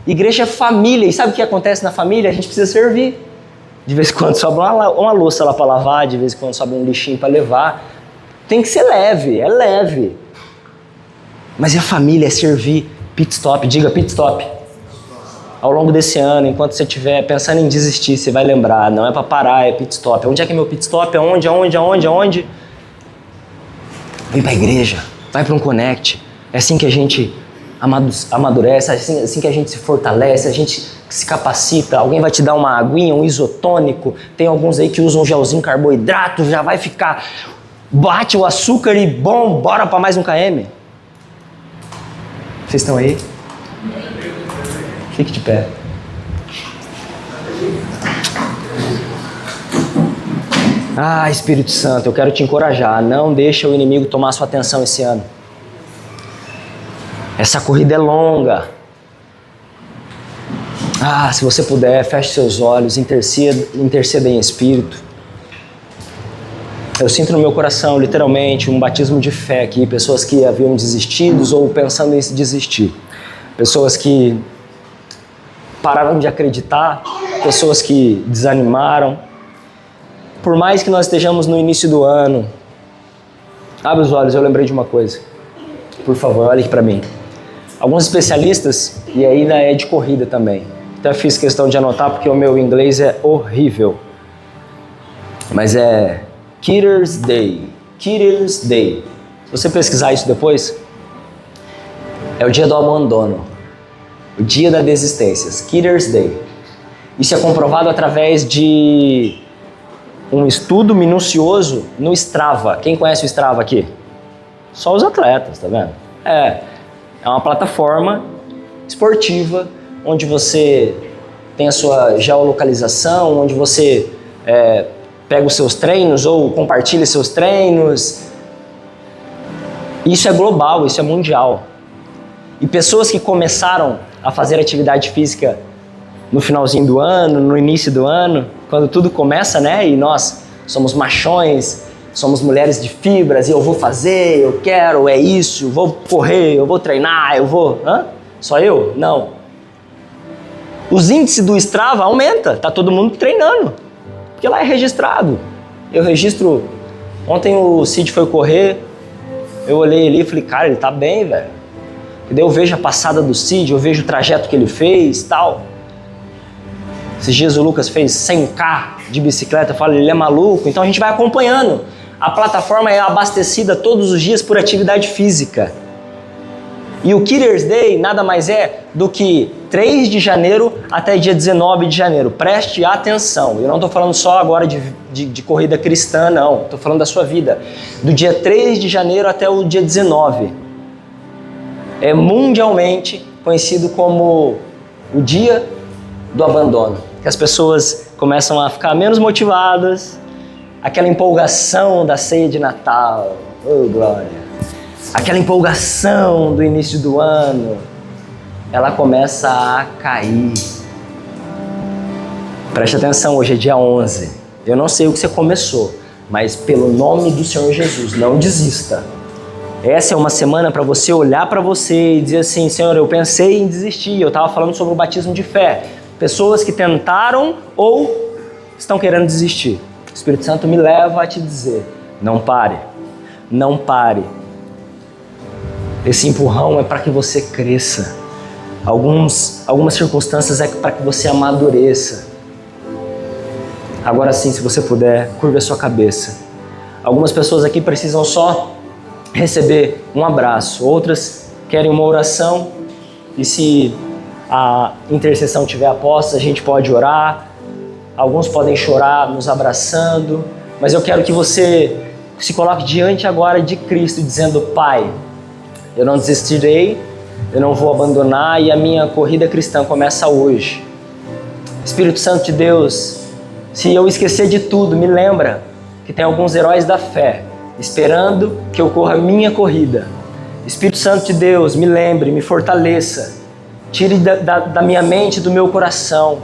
Igreja é família, e sabe o que acontece na família? A gente precisa servir. De vez em quando sobra uma louça lá para lavar, de vez em quando sobra um lixinho para levar. Tem que ser leve, é leve. Mas a família é servir. Pit stop, diga pit stop. Ao longo desse ano, enquanto você estiver pensando em desistir, você vai lembrar, não é para parar, é pit stop. Onde é que é meu pit stop? Aonde? Vem para a igreja, vai para um connect. É assim que a gente amadurece, é assim que a gente se fortalece, a gente se capacita. Alguém vai te dar uma aguinha, um isotônico. Tem alguns aí que usam um gelzinho carboidrato, já vai ficar... Bate o açúcar e bom, bora para mais um km. Vocês estão aí? Fique de pé. Espírito Santo, eu quero te encorajar. Não deixa o inimigo tomar sua atenção esse ano. Essa corrida é longa. Se você puder, feche seus olhos, interceda em espírito. Eu sinto no meu coração, literalmente, um batismo de fé aqui. Pessoas que haviam desistido ou pensando em se desistir. Pessoas que pararam de acreditar, pessoas que desanimaram. Por mais que nós estejamos no início do ano, abre os olhos, eu lembrei de uma coisa. Por favor, olhe aqui para mim. Alguns especialistas, e ainda é de corrida também, até fiz questão de anotar porque o meu inglês é horrível, mas é Quitter's Day. Se você pesquisar isso depois, é o dia do abandono. O dia da desistência, Quitter's Day. Isso é comprovado através de um estudo minucioso no Strava. Quem conhece o Strava aqui? Só os atletas, tá vendo? É uma plataforma esportiva onde você tem a sua geolocalização, onde você pega os seus treinos ou compartilha seus treinos. Isso é global, isso é mundial. E pessoas que começaram a fazer atividade física no finalzinho do ano, no início do ano, quando tudo começa, né? E nós somos machões, somos mulheres de fibras, e eu vou fazer, eu quero, é isso, eu vou correr, eu vou treinar, eu vou... Só eu? Não. Os índices do Strava aumentam, tá todo mundo treinando, porque lá é registrado. Eu registro... Ontem o Cid foi correr, eu olhei ali e falei, cara, ele tá bem, velho. E daí eu vejo a passada do Cid, eu vejo o trajeto que ele fez e tal. Esses dias o Lucas fez 100k de bicicleta, eu falo, ele é maluco? Então a gente vai acompanhando. A plataforma é abastecida todos os dias por atividade física. E o Quitter's Day nada mais é do que 3 de janeiro até dia 19 de janeiro. Preste atenção. Eu não estou falando só agora de corrida cristã, não. Estou falando da sua vida. Do dia 3 de janeiro até o dia 19. É mundialmente conhecido como o dia do abandono. Que as pessoas começam a ficar menos motivadas. Aquela empolgação da ceia de Natal. Oh, glória! Aquela empolgação do início do ano, ela começa a cair. Preste atenção, hoje é dia 11. Eu não sei o que você começou, mas pelo nome do Senhor Jesus, não desista. Essa é uma semana para você olhar para você e dizer assim, Senhor, eu pensei em desistir, eu estava falando sobre o batismo de fé. pessoas que tentaram ou estão querendo desistir. O Espírito Santo me leva a te dizer, não pare, não pare. Esse empurrão é para que você cresça. Algumas circunstâncias é para que você amadureça. Agora sim, se você puder, curva a sua cabeça. Algumas pessoas aqui precisam só receber um abraço, outras querem uma oração, e se a intercessão estiver aposta, a gente pode orar. Alguns podem chorar nos abraçando, mas eu quero que você se coloque diante agora de Cristo, dizendo: Pai, eu não desistirei, eu não vou abandonar, e a minha corrida cristã começa hoje. Espírito Santo de Deus, se eu esquecer de tudo, me lembra que tem alguns heróis da fé esperando que eu corra a minha corrida. Espírito Santo de Deus, me lembre, me fortaleça, tire da minha mente, do meu coração,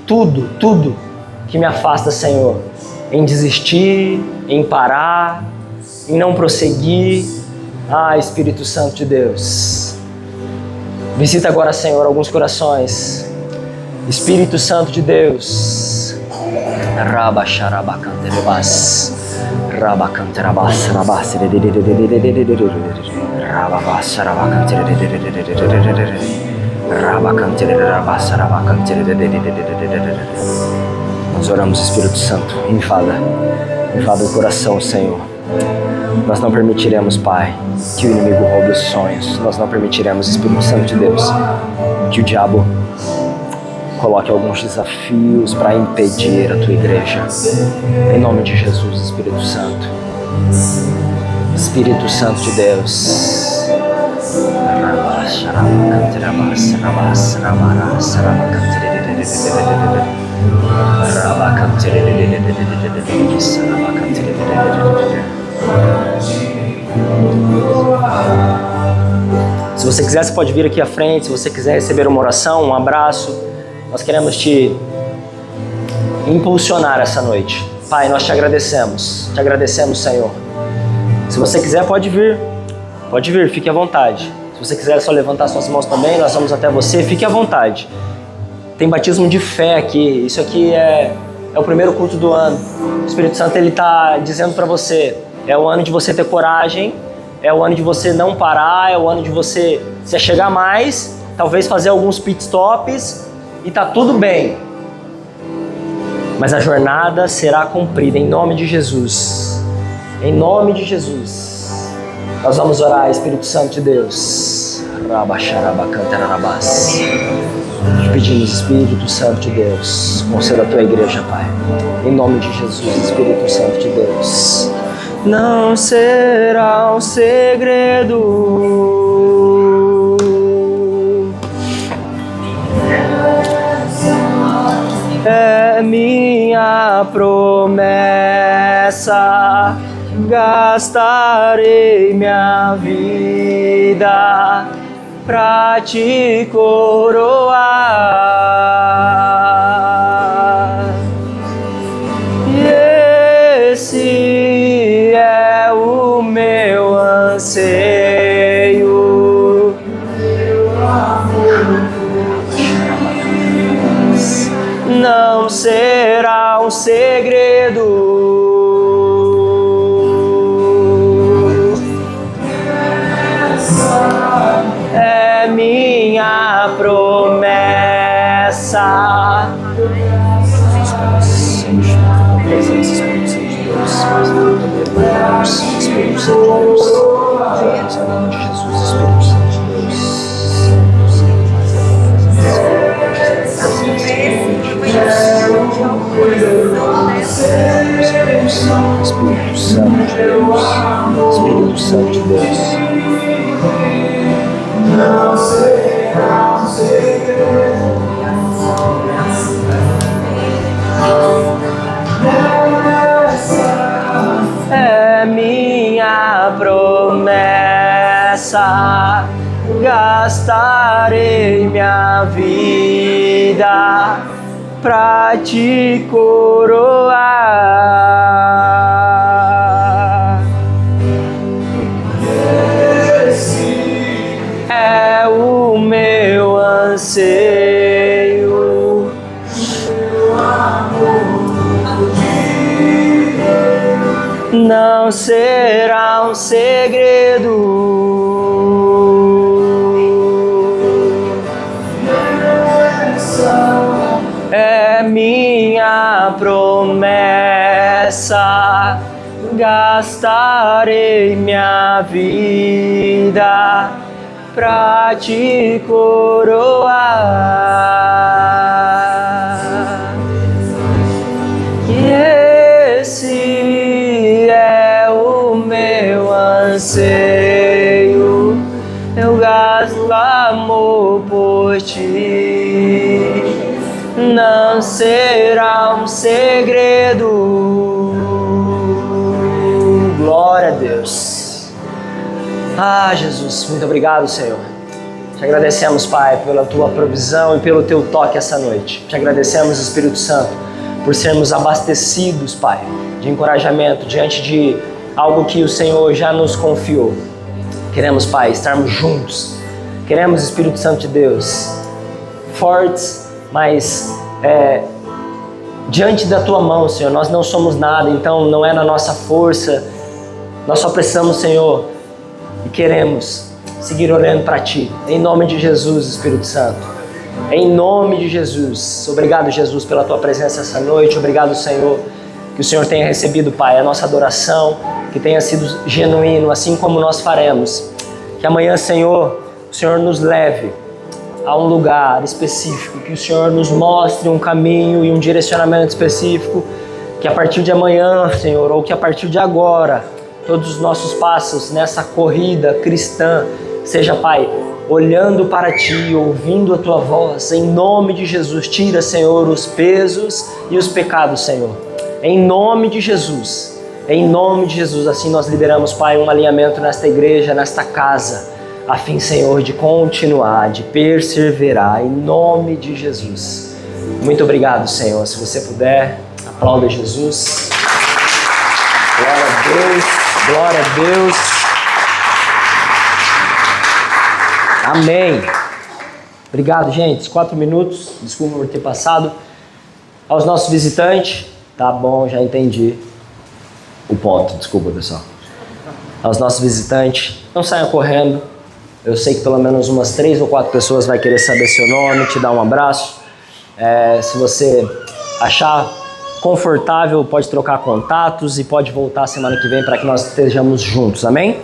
tudo que me afasta, Senhor, em desistir, em parar, em não prosseguir. Espírito Santo de Deus, visita agora, Senhor, alguns corações. Espírito Santo de Deus, Rabacharabacantebas, Rabacanterabas, Rabas, Nós oramos, Espírito Santo, invada o coração, Senhor. Nós não permitiremos, Pai, que o inimigo roube os sonhos. Nós não permitiremos, Espírito Santo de Deus, que o diabo coloque alguns desafios para impedir a tua igreja. Em nome de Jesus, Espírito Santo. Espírito Santo de Deus. Se você quiser, você pode vir aqui à frente. Se você quiser receber uma oração, um abraço, nós queremos te impulsionar essa noite. Pai, nós te agradecemos, Senhor. Se você quiser, pode vir, fique à vontade. Se você quiser só levantar suas mãos também, nós vamos até você, fique à vontade. Tem batismo de fé aqui, isso aqui é o primeiro culto do ano. O Espírito Santo, ele está dizendo para você, é o ano de você ter coragem, é o ano de você não parar, é o ano de você se chegar mais, talvez fazer alguns pit stops, e tá tudo bem. Mas a jornada será cumprida em nome de Jesus. Em nome de Jesus. Nós vamos orar, Espírito Santo de Deus. Te pedimos, Espírito Santo de Deus, conceda a tua igreja, Pai. Em nome de Jesus, Espírito Santo de Deus. Não será um segredo. É minha promessa, gastarei minha vida pra te coroar. E esse é o meu anseio. Não será um segredo. É minha promessa. Espírito Santo de Deus, em nome de Jesus, Espírito Santo de Deus. Espírito Santo de Deus, Espírito Santo de Deus. Não será um segredo. É minha promessa, gastarei minha vida pra te coroar. Esse é o meu anseio. não será um segredo. É minha promessa, gastarei minha vida pra te coroar. E esse é o meu anseio, eu gasto amor por ti. Não será um segredo. Glória a Deus. Ah, Jesus, muito obrigado, Senhor. Te agradecemos, Pai, pela Tua provisão e pelo Teu toque essa noite. Te agradecemos, Espírito Santo, por sermos abastecidos, Pai, de encorajamento diante de algo que o Senhor já nos confiou. Queremos, Pai, estarmos juntos. Queremos, Espírito Santo de Deus, fortes, mas diante da Tua mão, Senhor, nós não somos nada, então não é na nossa força, nós só precisamos, Senhor, e queremos seguir olhando para Ti, em nome de Jesus, Espírito Santo, em nome de Jesus. Obrigado, Jesus, pela Tua presença essa noite. Obrigado, Senhor, que o Senhor tenha recebido, Pai, a nossa adoração, que tenha sido genuíno, assim como nós faremos. Que amanhã, Senhor, o Senhor nos leve a um lugar específico, que o Senhor nos mostre um caminho e um direcionamento específico, que a partir de amanhã, Senhor, ou que a partir de agora, todos os nossos passos nessa corrida cristã, seja, Pai, olhando para Ti, ouvindo a Tua voz, em nome de Jesus. Tira, Senhor, os pesos e os pecados, Senhor, em nome de Jesus, em nome de Jesus. Assim nós liberamos, Pai, um alinhamento nesta igreja, nesta casa, a fim, Senhor, de continuar, de perseverar, em nome de Jesus. Muito obrigado, Senhor. Se você puder, aplauda Jesus. Glória a Deus, glória a Deus. Amém. Obrigado, gente. 4 minutos, desculpa por ter passado. Aos nossos visitantes, tá bom, já entendi o ponto, desculpa, pessoal. Aos nossos visitantes, não saiam correndo. Eu sei que pelo menos umas 3 ou 4 pessoas vai querer saber seu nome, te dar um abraço. Se você achar confortável, pode trocar contatos e pode voltar semana que vem para que nós estejamos juntos, amém?